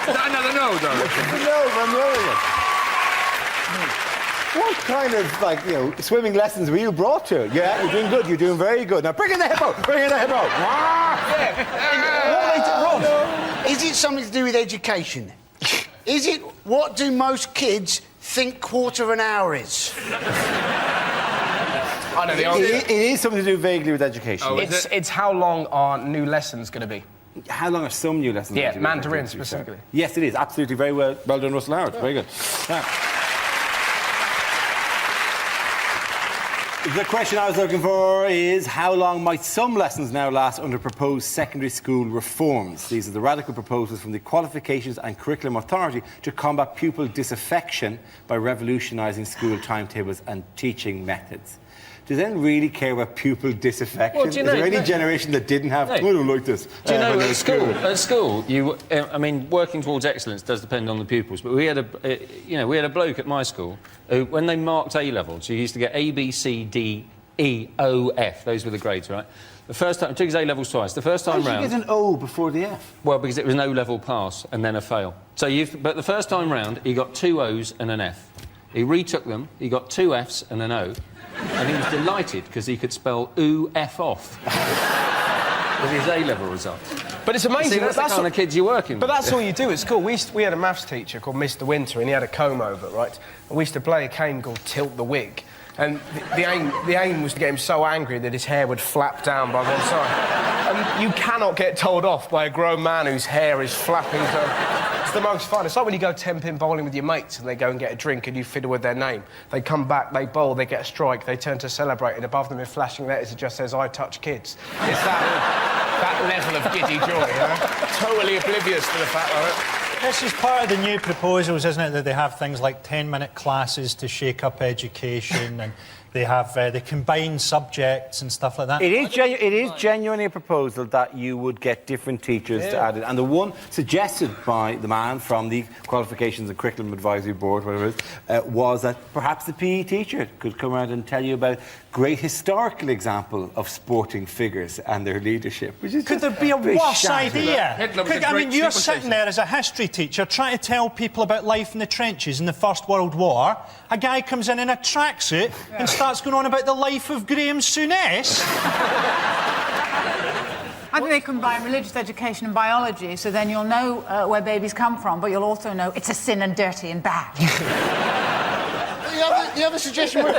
that another no, though? No, I'm rolling. What kind of, like, you know, swimming lessons were you brought to? Yeah, you're doing good, you're doing very good. Now bring in the hippo, bring in the hippo. Is it something to do with education? Is it what do most kids think quarter of an hour is? I know the answer. It is something to do vaguely with education. Oh, it's how long are new lessons going to be? How long are some new lessons? Yeah, Mandarin specifically. Yes, it is. Absolutely. Very well done, Russell Howard. Very good. Now, the question I was looking for is how long might some lessons now last under proposed secondary school reforms? These are the radical proposals from the Qualifications and Curriculum Authority to combat pupil disaffection by revolutionising school timetables and teaching methods. Does anyone really care about pupil disaffection? Well, do you know, is there any generation that didn't have... I don't like this. Do you know, at school, I mean, working towards excellence does depend on the pupils, but we had a bloke at my school who, when they marked A-levels, he used to get A, B, C, D, E, O, F. Those were the grades, right? The first time... took his A-levels twice. The first time round... How did you get an O before the F? Well, because it was an O-level pass and then a fail. So but the first time round, he got 2 O's and an F. He retook them, he got 2 F's and an O. And he was delighted because he could spell F off with his A-level results. But it's amazing. See, that's the kind of kids you're working with. But that's all you do at school. We had a maths teacher called Mr. Winter, and he had a comb over, right? And we used to play a game called Tilt the Wig. And the aim was to get him so angry that his hair would flap down by one side. And you cannot get told off by a grown man whose hair is flapping down. It's the most fun. It's like when you go 10-pin bowling with your mates and they go and get a drink and you fiddle with their name. They come back, they bowl, they get a strike, they turn to celebrate, and above them in flashing letters it just says, "I touch kids." It's that level of giddy joy, you know? Totally oblivious to the fact that... This is part of the new proposals, isn't it, that they have things like 10-minute classes to shake up education and they have they combine subjects and stuff like that. It is genuinely a proposal that you would get different teachers to add it. And the one suggested by the man from the Qualifications and Curriculum Advisory Board, whatever it is, was that perhaps the PE teacher could come around and tell you about great historical example of sporting figures and their leadership. Which is Could there be a worse idea? I mean, you're sitting there as a history teacher trying to tell people about life in the trenches in the First World War. A guy comes in a tracksuit and starts going on about the life of Graham Souness. I think they combine religious education and biology, so then you'll know where babies come from, but you'll also know it's a sin and dirty and bad. The other suggestion was...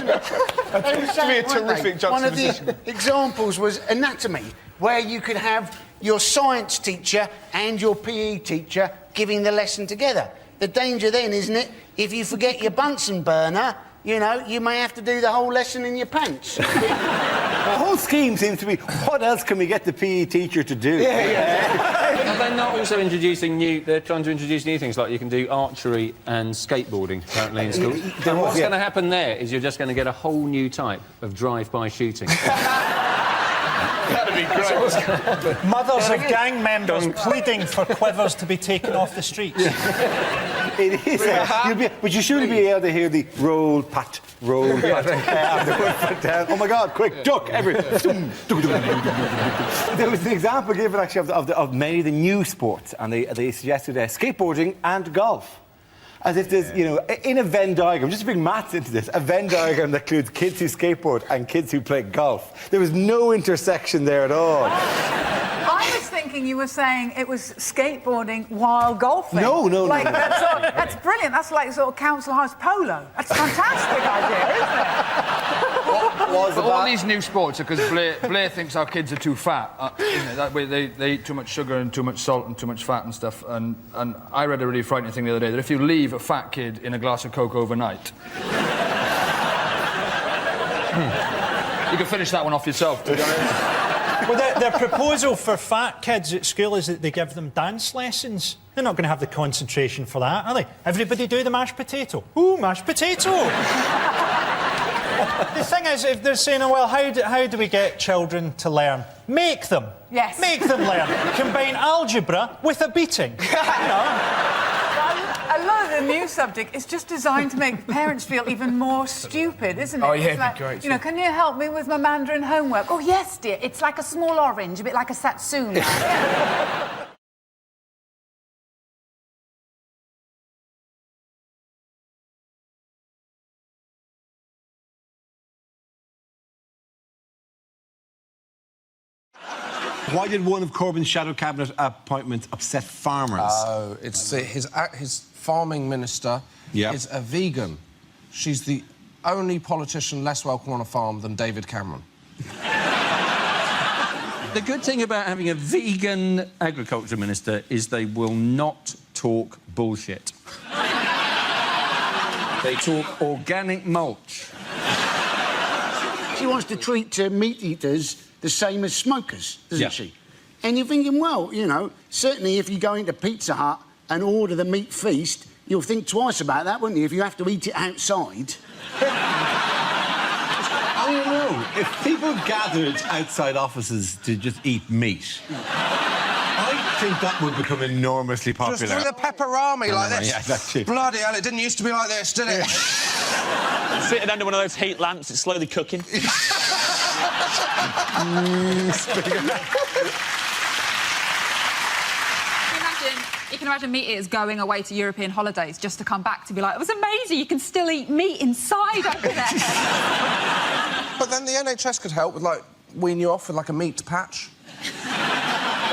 One of the examples was anatomy, where you could have your science teacher and your PE teacher giving the lesson together. The danger then, isn't it, if you forget your Bunsen burner, you know, you may have to do the whole lesson in your pants. The whole scheme seems to be, what else can we get the PE teacher to do? Are they not also introducing they're trying to introduce new things, like you can do archery and skateboarding, apparently, in school. And what's going to happen there is you're just going to get a whole new type of drive-by shooting. That'd be great. Mothers of gang members pleading for quivers to be taken off the streets. It is. But you shouldn't be able to hear the roll, pat, roll, pat. Oh my God, quick, duck, everything. There was an example given, actually, of many of the new sports, and they suggested skateboarding and golf. As if there's, you know, in a Venn diagram, just to bring maths into this, a Venn diagram that includes kids who skateboard and kids who play golf. There was no intersection there at all. I was thinking you were saying it was skateboarding while golfing. No. That's brilliant. That's like sort of council house polo. That's a fantastic idea, isn't it? All these new sports are because Blair thinks our kids are too fat. That way they eat too much sugar and too much salt and too much fat and stuff. And I read a really frightening thing the other day, that if you leave a fat kid in a glass of Coke overnight... You can finish that one off yourself, to be honest. Well, their proposal for fat kids at school is that they give them dance lessons. They're not going to have the concentration for that, are they? Everybody do the mashed potato. Ooh, mashed potato! The thing is, if they're saying, oh, well, how do we get children to learn? Make them. Yes. Make them learn. Combine algebra with a beating. You know? A lot of the new subject is just designed to make parents feel even more stupid, isn't it? Oh, yeah, It's like, it'd be great. You know, can you help me with my Mandarin homework? Oh, yes, dear. It's like a small orange, a bit like a satsuma. Why did one of Corbyn's shadow cabinet appointments upset farmers? Oh, it's his farming minister is a vegan. She's the only politician less welcome on a farm than David Cameron. The good thing about having a vegan agriculture minister is they will not talk bullshit. They talk organic mulch. She wants to treat meat eaters the same as smokers, doesn't she? And you're thinking, well, you know, certainly if you go into Pizza Hut and order the meat feast, you'll think twice about that, wouldn't you, if you have to eat it outside? I don't know. If people gathered outside offices to just eat meat, I think that would become enormously popular. Just do the pepperami like this. Yeah, that's it. Bloody hell, it didn't used to be like this, did it? Sitting under one of those heat lamps, it's slowly cooking. You can imagine meat eaters going away to European holidays just to come back to be like, it was amazing, you can still eat meat inside over there. But then the NHS could help with, like, wean you off with, like, a meat patch.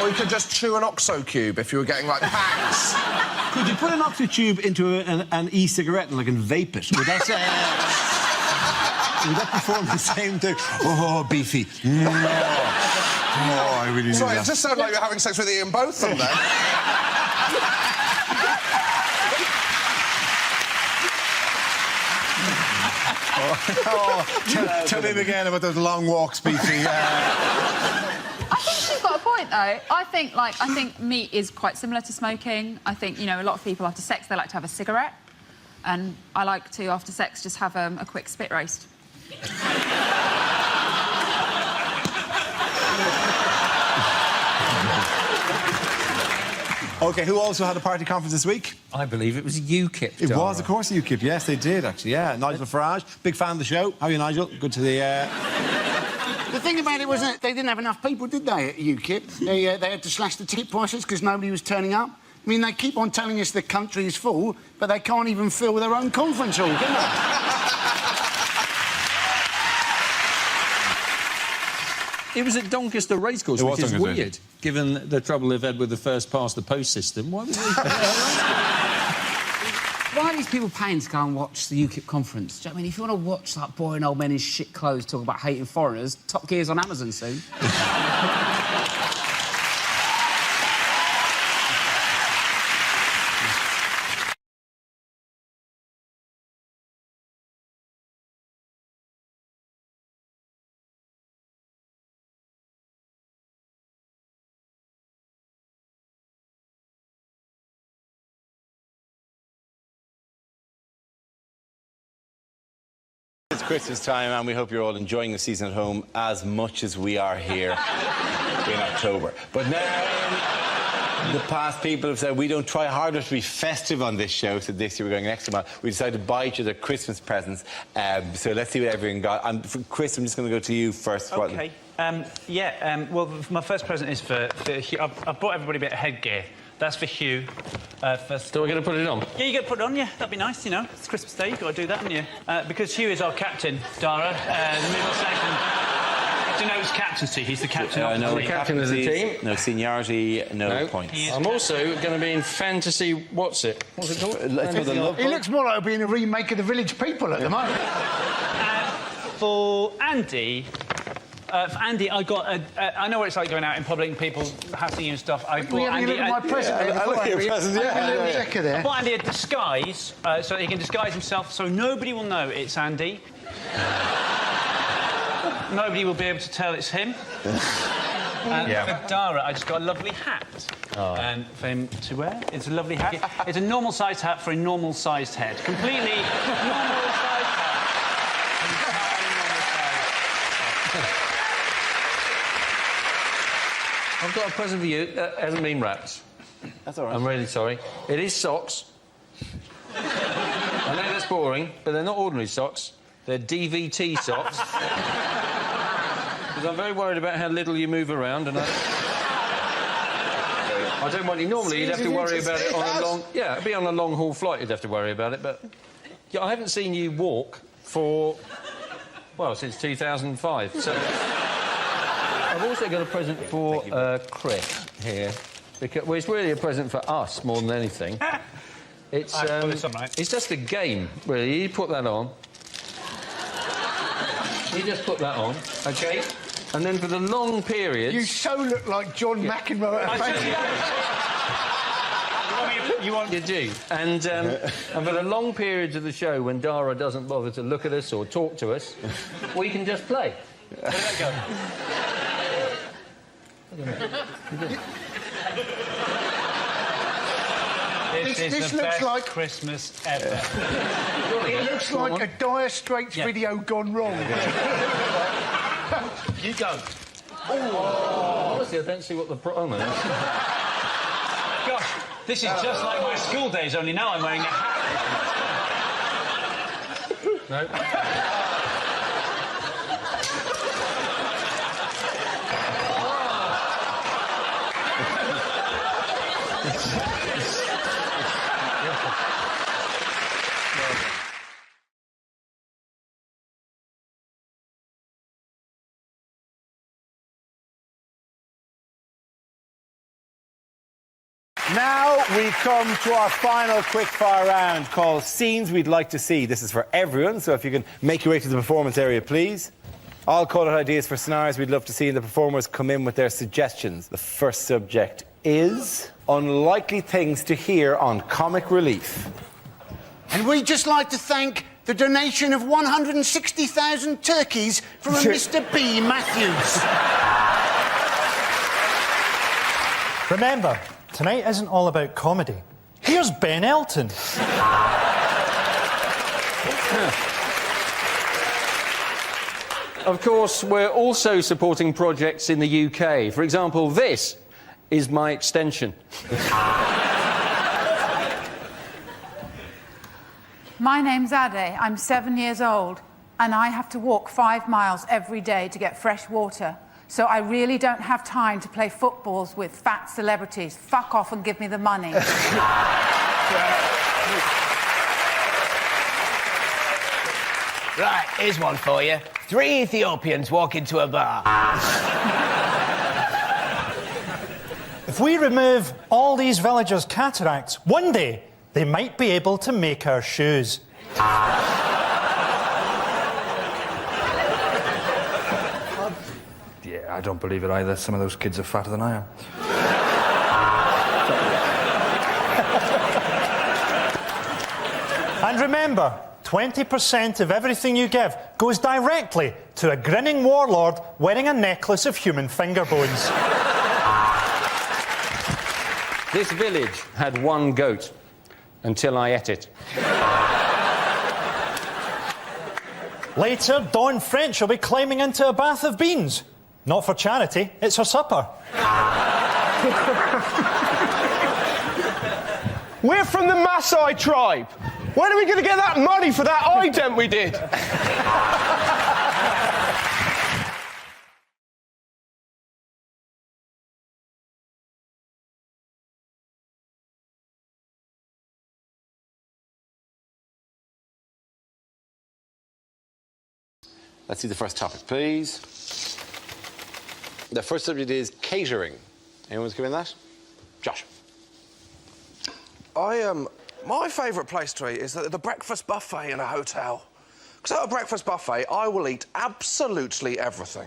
Or you could just chew an OXO cube if you were getting, like, packs. Could you put an OXO tube into an e-cigarette and, like, and vape it? Would that... would that perform the same thing? Oh, beefy. Oh, I really need Sorry, that. it just sounded like you're having sex with Ian Botham then. Tell him again about those long walks, beefy. I think she's got a point, though. I think meat is quite similar to smoking. I think, you know, a lot of people after sex, they like to have a cigarette. And I like to, after sex, just have a quick spit roast. OK, who also had a party conference this week? I believe it was UKIP. It was, of course, UKIP. Yes, they did, actually, yeah. Nigel Farage, big fan of the show. How are you, Nigel? Good to the... The thing about it was that they didn't have enough people, did they, at UKIP? They had to slash the ticket prices because nobody was turning up. I mean, they keep on telling us the country is full, but they can't even fill their own conference hall, can they? It was at Doncaster Racecourse, which is weird, given the trouble they've had with the first-past-the-post system. Why are these people paying to go and watch the UKIP conference? Do you know what I mean? If you want to watch, like, boring old men in shit clothes talk about hating foreigners, Top Gear's on Amazon soon. It's Christmas time, and we hope you're all enjoying the season at home as much as we are here in October. But now, in the past, people have said we don't try harder to be festive on this show, so this year we're going an extra mile. We decided to buy each other Christmas presents, so let's see what everyone got. Chris, I'm just going to go to you first. OK. Well, my first present is for Hugh. I've bought everybody a bit of headgear. That's for Hugh. First. So we're going to put it on? Yeah, you get to put it on, yeah. That'd be nice, you know. It's Christmas Day, you've got to do that, haven't you? Because Hugh is our captain, Dara. The middle section denotes captaincy. He's the captain of the no, team. captain of the team. No seniority, no points. I'm also going to be in Fantasy... What's it called? He looks more like being a remake of The Village People at the moment. For Andy, I got a... I know what it's like going out in public and people hassling you and stuff. I bought Andy... I look at your present, yeah. I bought Andy a disguise so that he can disguise himself so nobody will know it's Andy. nobody will be able to tell it's him. And for Dara, I just got a lovely hat. And for him to wear, it's a lovely hat. It's a normal-sized hat for a normal-sized head. Completely normal-sized hat. I've got a present for you that hasn't been wrapped. That's all right. I'm really sorry. It is socks. I know that's boring, but they're not ordinary socks. They're DVT socks. Because I'm very worried about how little you move around, and I don't want you... Normally, you'd have to worry about it on a long... Yeah, it'd be on a long-haul flight you'd have to worry about it, but... Yeah, I haven't seen you walk for... Well, since 2005, so... I've also got a present for Chris here. Because, well, it's really a present for us more than anything. It's it's just a game, really. You put that on. You just put that on, OK? And then for the long periods... You so look like John McEnroe at a You do. And for the long periods of the show when Dara doesn't bother to look at us or talk to us, we can just play. Where did that go? This looks like Christmas ever. It looks like a Dire Straits video gone wrong. You go. Honestly, I don't see what the problem is. Gosh, this is just like my school days, only now I'm wearing a hat. No. Now we come to our final quickfire round called Scenes We'd Like to See. This is for everyone, so if you can make your way to the performance area, please. I'll call out ideas for scenarios we'd love to see, and the performers come in with their suggestions. The first subject is unlikely things to hear on Comic Relief. And we'd just like to thank the donation of 160,000 turkeys from a Mr. B. Matthews. Remember, tonight isn't all about comedy. Here's Ben Elton. Of course, we're also supporting projects in the UK. For example, this is my extension. My name's Ade. I'm 7 years old, and I have to walk 5 miles every day to get fresh water. So I really don't have time to play footballs with fat celebrities. Fuck off and give me the money. Right, here's one for you. 3 Ethiopians walk into a bar. If we remove all these villagers' cataracts, one day they might be able to make our shoes. Yeah, I don't believe it either. Some of those kids are fatter than I am. And remember, 20% of everything you give goes directly to a grinning warlord wearing a necklace of human finger bones. This village had 1 goat until I ate it. Later, Dawn French will be climbing into a bath of beans. Not for charity, it's her supper. We're from the Maasai tribe. When are we going to get that money for that ident we did? Let's see the first topic, please. The first subject is catering. Anyone's given that? Josh. My favourite place to eat is the breakfast buffet in a hotel. Because at a breakfast buffet, I will eat absolutely everything.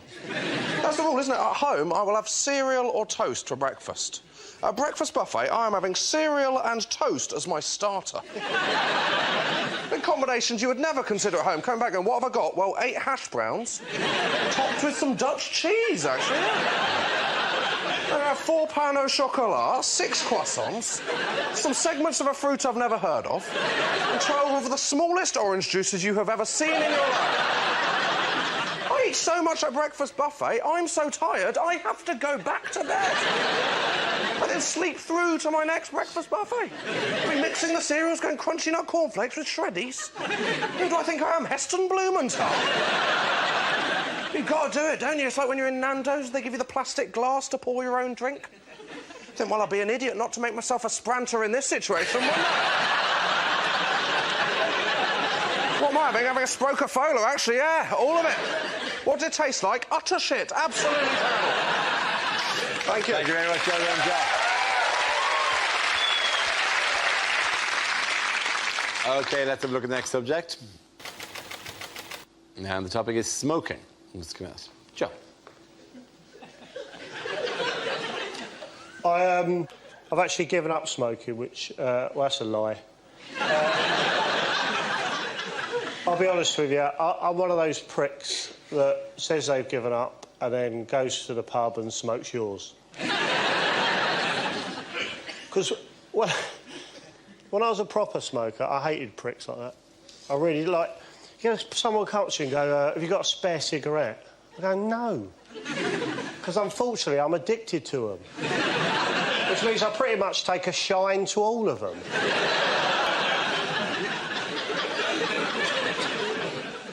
That's the rule, isn't it? At home, I will have cereal or toast for breakfast. At a breakfast buffet, I am having cereal and toast as my starter. accommodations you would never consider at home. Coming back and what have I got? Well, 8 hash browns, topped with some Dutch cheese, actually. I have 4 pain au chocolat, 6 croissants, some segments of a fruit I've never heard of, and 12 of the smallest orange juices you have ever seen in your life. I eat so much at breakfast buffet, I'm so tired, I have to go back to bed. I then sleep through to my next breakfast buffet. I'll be mixing the cereals, going crunchy nut cornflakes with shreddies. Who do I think I am, Heston Blumenthal? You've got to do it, don't you? It's like when you're in Nando's, they give you the plastic glass to pour your own drink. I think, well, I'll be an idiot not to make myself a spranter in this situation, wouldn't I? What am I having? Having a Sprocofola, actually, yeah, all of it. What did it taste like? Utter shit, absolutely terrible. Thank you. Thank you very much, well done, Jack. OK, let's have a look at the next subject. And the topic is smoking. Let's come out. Joe. I've actually given up smoking, which, well, that's a lie. I'll be honest with you, I'm one of those pricks that says they've given up and then goes to the pub and smokes yours. Because when I was a proper smoker, I hated pricks like that. I really like... You know, someone comes to you and go, have you got a spare cigarette? I go, no. Because unfortunately, I'm addicted to them. Which means I pretty much take a shine to all of them.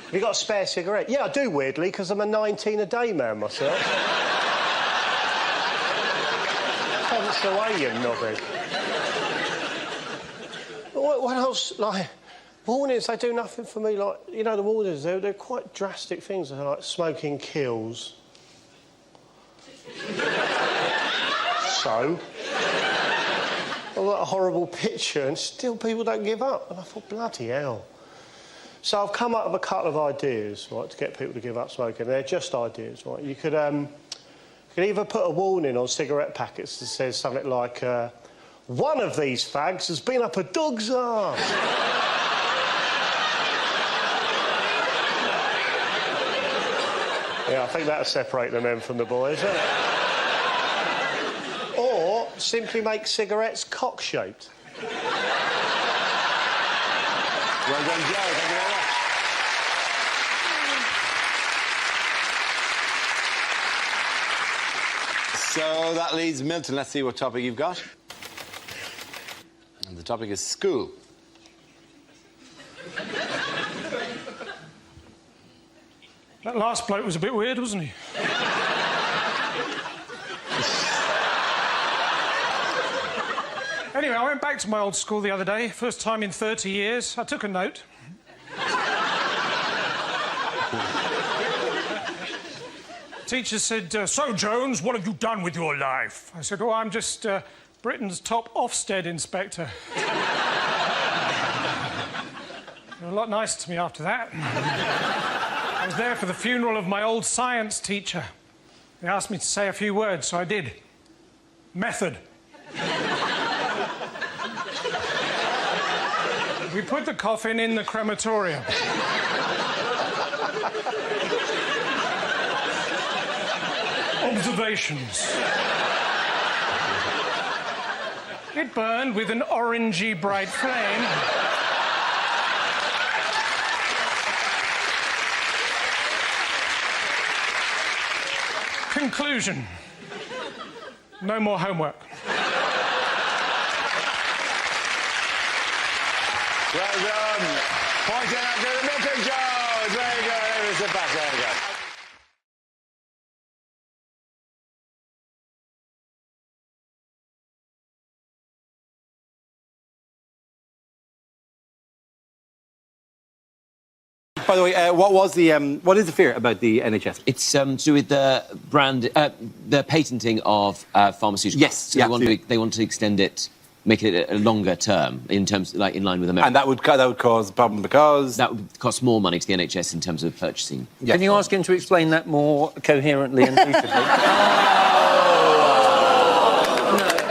Have you got a spare cigarette? Yeah, I do, weirdly, because I'm a 19-a-day man myself. Thanks away, you knobhead. What else, like... Warnings, they do nothing for me. Like, you know, the warnings, they're quite drastic things. They're like smoking kills. So? I've got a horrible picture and still people don't give up. And I thought, bloody hell. So I've come up with a couple of ideas, right, to get people to give up smoking. They're just ideas, right? You could either put a warning on cigarette packets that says something like, one of these fags has been up a dog's arse. Yeah, I think that'll separate the men from the boys, won't it? Or simply make cigarettes cock-shaped. Well done, Joe. Thank you very much. So that leaves Milton. Let's see what topic you've got. And the topic is school. That last bloke was a bit weird, wasn't he? Anyway, I went back to my old school the other day. First time in 30 years. I took a note. Teacher said, so, Jones, what have you done with your life? I said, oh, I'm just Britain's top Ofsted inspector. They were a lot nicer to me after that. I was there for the funeral of my old science teacher. They asked me to say a few words, so I did. Method. We put the coffin in the crematorium. Observations. It burned with an orangey bright flame. Conclusion. No more homework. Well done. Point out to the Milton Jones. Very good. There's the back. There we go. By the way, what is the fear about the NHS? It's to do with the the patenting of pharmaceuticals. Yes, so yeah, they want to extend it, make it a longer term in terms, like in line with America. And that would cause a problem because that would cost more money to the NHS in terms of purchasing. Yes. Can you ask him to explain that more coherently and lucidly?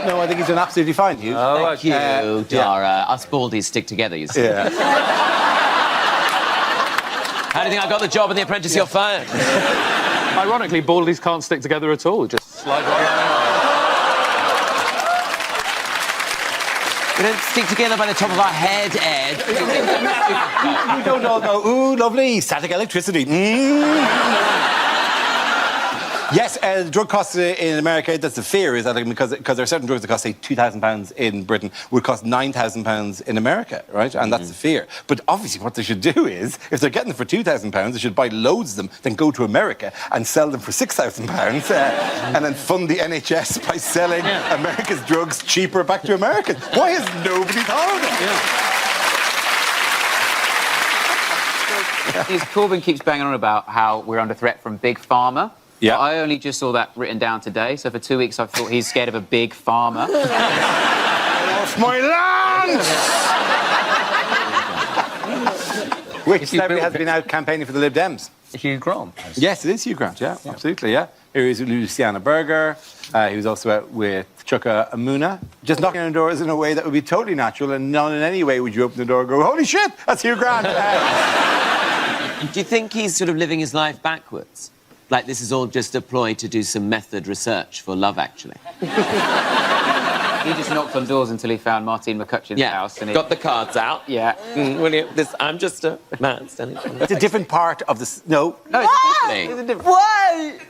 No, I think he's done absolutely fine, Hugh. Thank you, Dara. Us baldies stick together, you see. Yeah. How do you think I got the job in The Apprentice? You're fired. Ironically, baldies can't stick together at all. Just slide right around. We don't stick together by the top of our head, Ed. We don't all go, ooh, lovely, static electricity. Yes, drug costs in America, that's the fear, is that because there are certain drugs that cost, say, £2,000 in Britain, would cost £9,000 in America, right? And that's the fear. But obviously what they should do is, if they're getting them for £2,000, they should buy loads of them, then go to America and sell them for £6,000, and then fund the NHS by selling America's drugs cheaper back to Americans. Why has nobody thought of it? Corbyn keeps banging on about how we're under threat from Big Pharma. Yeah. I only just saw that written down today, so for 2 weeks I've thought he's scared of a big pharma. Off my land! Which celebrity has been out campaigning for the Lib Dems? Hugh Grant. Yes, it is Hugh Grant, yeah. Absolutely, yeah. Here is Luciana Berger. He was also out with Chuka Amuna. Just knocking on doors in a way that would be totally natural, and not in any way would you open the door and go, holy shit, that's Hugh Grant. Do you think he's sort of living his life backwards? Like this is all just a ploy to do some method research for Love Actually? He just knocked on doors until he found Martine McCutcheon's house. And he got the cards out. Yeah. I'm just a man standing... It's a different part of the... No. No, it's a different... Wait!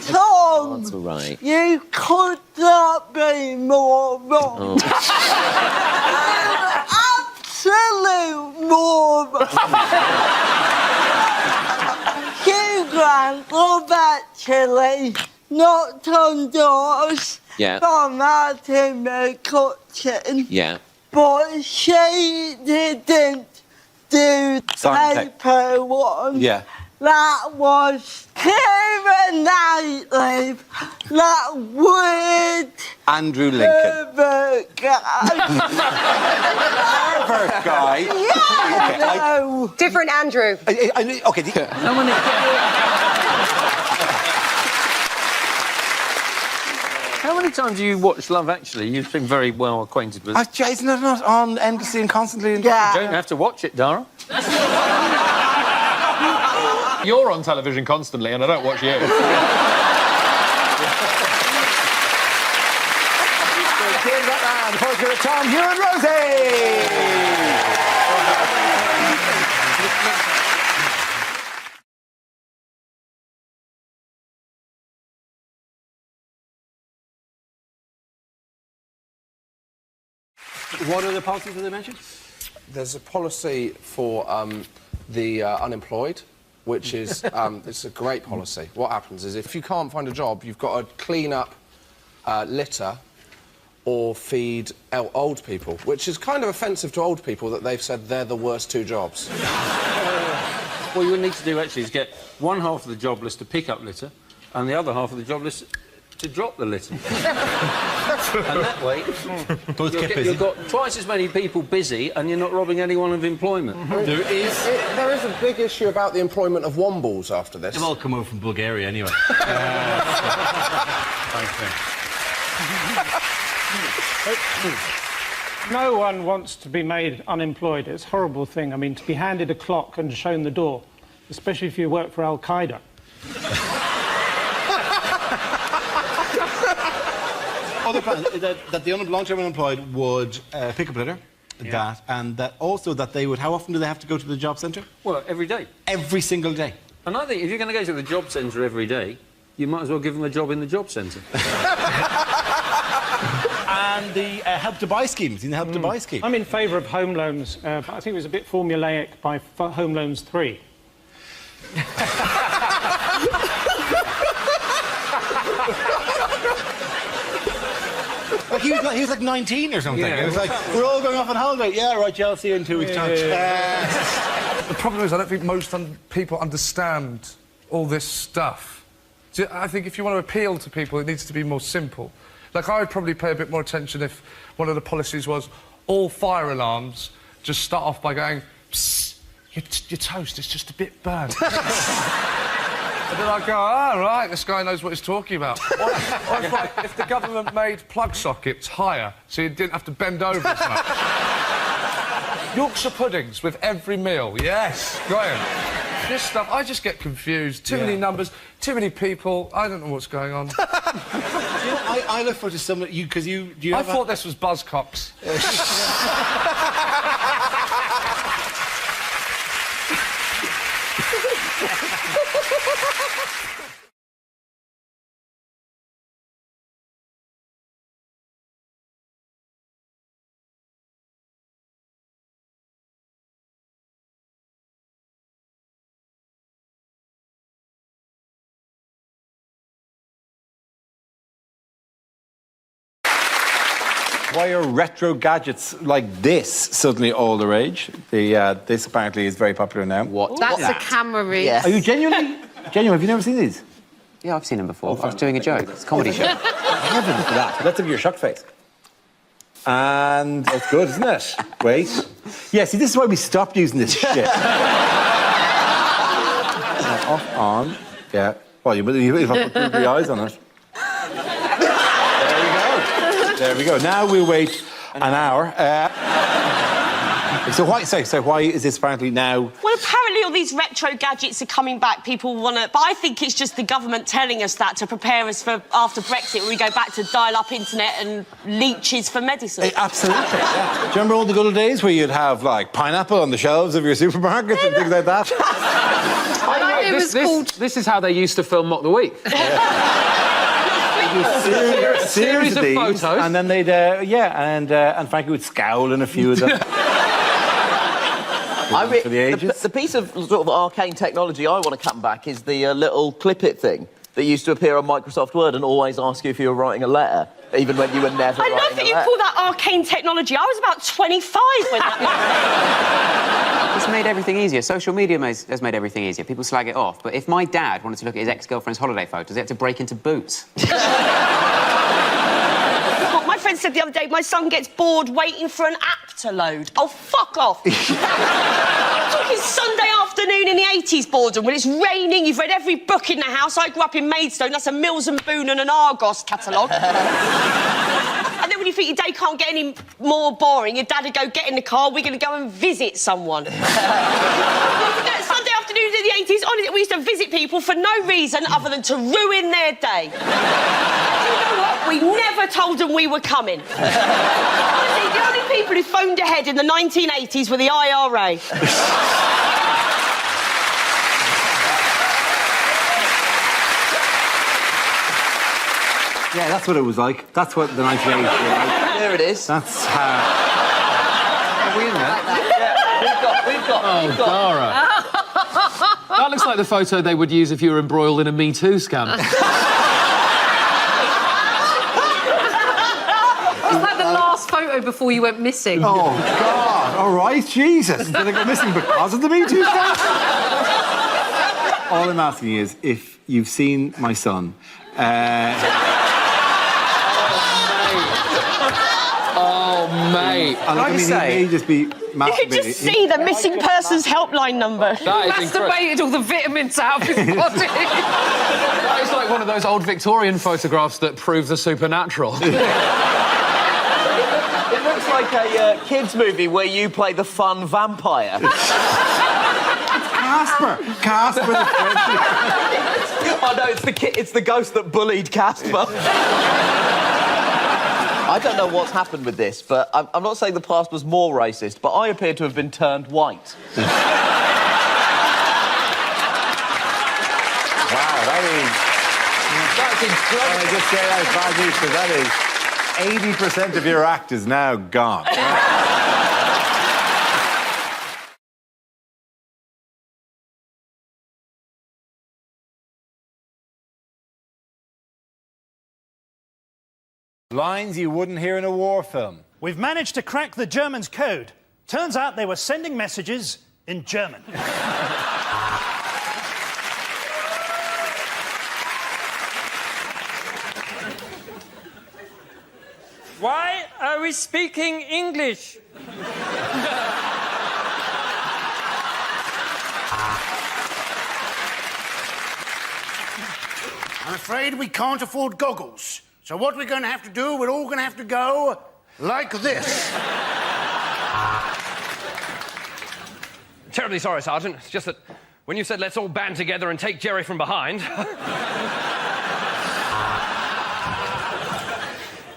Tom! That's all right. You could not be more wrong. Absolute moron. Hugh Grant, Love Actually, knocked on doors for Martine McCutcheon. Yeah. But she didn't do paper one. Yeah. That was Keira Knightley. That weird Andrew Lincoln. pervert guy. Pervert guy? Yeah, no. Different Andrew. Okay. How many times do you watch Love Actually? You've been very well acquainted with it. Isn't it not on endlessly and constantly? Yeah. You don't have to watch it, Dara. You're on television constantly, and I don't watch you. For Tom, Hugh and Rosie! What are the policies that they mentioned? There's a policy for the unemployed, which is it's a great policy. What happens is if you can't find a job, you've got to clean up litter or feed old people, which is kind of offensive to old people that they've said they're the worst two jobs. What you need to do, actually, is get one half of the job list to pick up litter and the other half of the job list to drop the litter. And that way, you've got twice as many people busy and you're not robbing anyone of employment. There is a big issue about the employment of wombles after this. They've all come over from Bulgaria, anyway. No one wants to be made unemployed. It's a horrible thing. I mean, to be handed a clock and shown the door, especially if you work for Al-Qaeda. Other plans that the long-term unemployed would pick up litter, and that also that they would... How often do they have to go to the job centre? Well, every day. Every single day. And I think if you're going to go to the job centre every day, you might as well give them a job in the job centre. And the Help to Buy scheme. The Help to Buy scheme. I'm in favour of home loans, but I think it was a bit formulaic by Home Loans 3. Like he was like 19 or something. It was like, we're all going off on holiday. Yeah, right, yeah, I'll see you in 2 weeks' time. The problem is I don't think most people understand all this stuff. I think if you want to appeal to people, it needs to be more simple. Like, I would probably pay a bit more attention if one of the policies was all fire alarms just start off by going, psst, your toast is just a bit burnt. And then I go, oh, right, this guy knows what he's talking about. Or if the government made plug sockets higher so you didn't have to bend over as much. Yorkshire puddings with every meal. Yes, Graham. This stuff, I just get confused. Too many numbers, too many people. I don't know what's going on. I look forward to some of you because you. Do you I thought this was Buzzcocks. Why are retro gadgets like this suddenly all the rage? This apparently is very popular now. What? That's a camera rig. Are you genuinely? Genuine? Have you never seen these? Yeah, I've seen them before. I was doing a joke. It's a comedy show. Heaven for that. Let's have your shocked face. And it's good, isn't it? Wait. Yeah, see, this is why we stopped using this shit. Off, on. Yeah. Well, you if I put the eyes on it. There we go. Now we'll wait an hour. So why is this apparently now? Well, apparently all these retro gadgets are coming back. People want to... But I think it's just the government telling us that to prepare us for after Brexit, when we go back to dial-up internet and leeches for medicine. Absolutely. Yeah. Do you remember all the good old days where you'd have, like, pineapple on the shelves of your supermarkets and things like that? This is how they used to film Mock the Week. Series of these, photos, and then they'd and Frankie would scowl in a few of them. For the ages. The piece of sort of arcane technology I want to come back is the little clip-it thing that used to appear on Microsoft Word and always ask you if you were writing a letter, even when you were never writing a letter. I love that you call that arcane technology. I was about 25 when that... It's made everything easier. Social media has made everything easier. People slag it off. But if my dad wanted to look at his ex-girlfriend's holiday photos, he had to break into Boots. My friend said the other day, my son gets bored waiting for an app to load. Oh, fuck off. I'm talking Sunday afternoon in the 80s boredom, when it's raining, you've read every book in the house. I grew up in Maidstone, that's a Mills and Boon and an Argos catalogue. And then when you think your day can't get any more boring, your dad would go, get in the car, we're going to go and visit someone. Sunday afternoons in the 80s, honestly, we used to visit people for no reason other than to ruin their day. You know what? We never told them we were coming. Honestly, the only people who phoned ahead in the 1980s were the IRA. Yeah, that's what it was like. That's what the 1980s were like. There it is. That's how... Are we in there? Yeah, we've got. Dara. That looks like the photo they would use if you were embroiled in a Me Too scam. Was that the last photo before you went missing? Oh, God. All right, Jesus. Did I go missing because of the Me Too scam? All I'm asking you is if you've seen my son... Oh, mate. Can I just say... He may just be You could just see the missing persons helpline number. That is masturbated all the vitamins out of his body. That is like one of those old Victorian photographs that prove the supernatural. It looks like a kids' movie where you play the fun vampire. Casper the French. Oh no, it's the ghost that bullied Casper. I don't know what's happened with this, but I'm not saying the past was more racist, but I appear to have been turned white. Wow, that's incredible. I just say that bad news, because that is 80% of your act is now gone. Lines you wouldn't hear in a war film. We've managed to crack the Germans' code. Turns out they were sending messages in German. Why are we speaking English? I'm afraid we can't afford goggles. So what we're going to have to do, we're all going to have to go like this. Terribly sorry, Sergeant. It's just that when you said let's all band together and take Jerry from behind...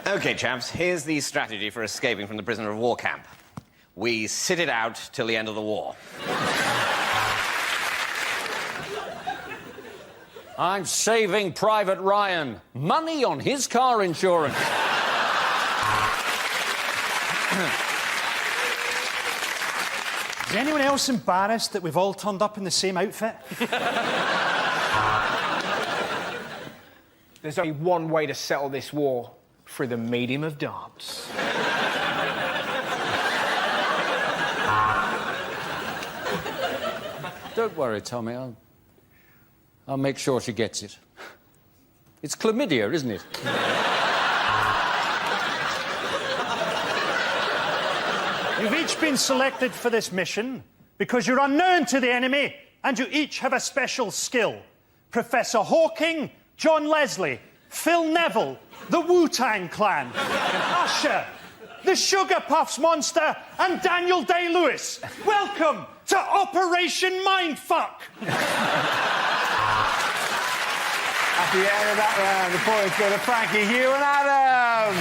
OK, chaps, here's the strategy for escaping from the prisoner of war camp. We sit it out till the end of the war. I'm saving Private Ryan. Money on his car insurance. Is anyone else embarrassed that we've all turned up in the same outfit? There's only one way to settle this war, through the medium of dance. Don't worry, Tommy. I'll make sure she gets it. It's chlamydia, isn't it? You've each been selected for this mission because you're unknown to the enemy and you each have a special skill. Professor Hawking, John Leslie, Phil Neville, the Wu-Tang Clan, Usher, the Sugar Puffs Monster, and Daniel Day-Lewis. Welcome to Operation Mindfuck! At the end of that round, the points go to Frankie, Hugh and Adam.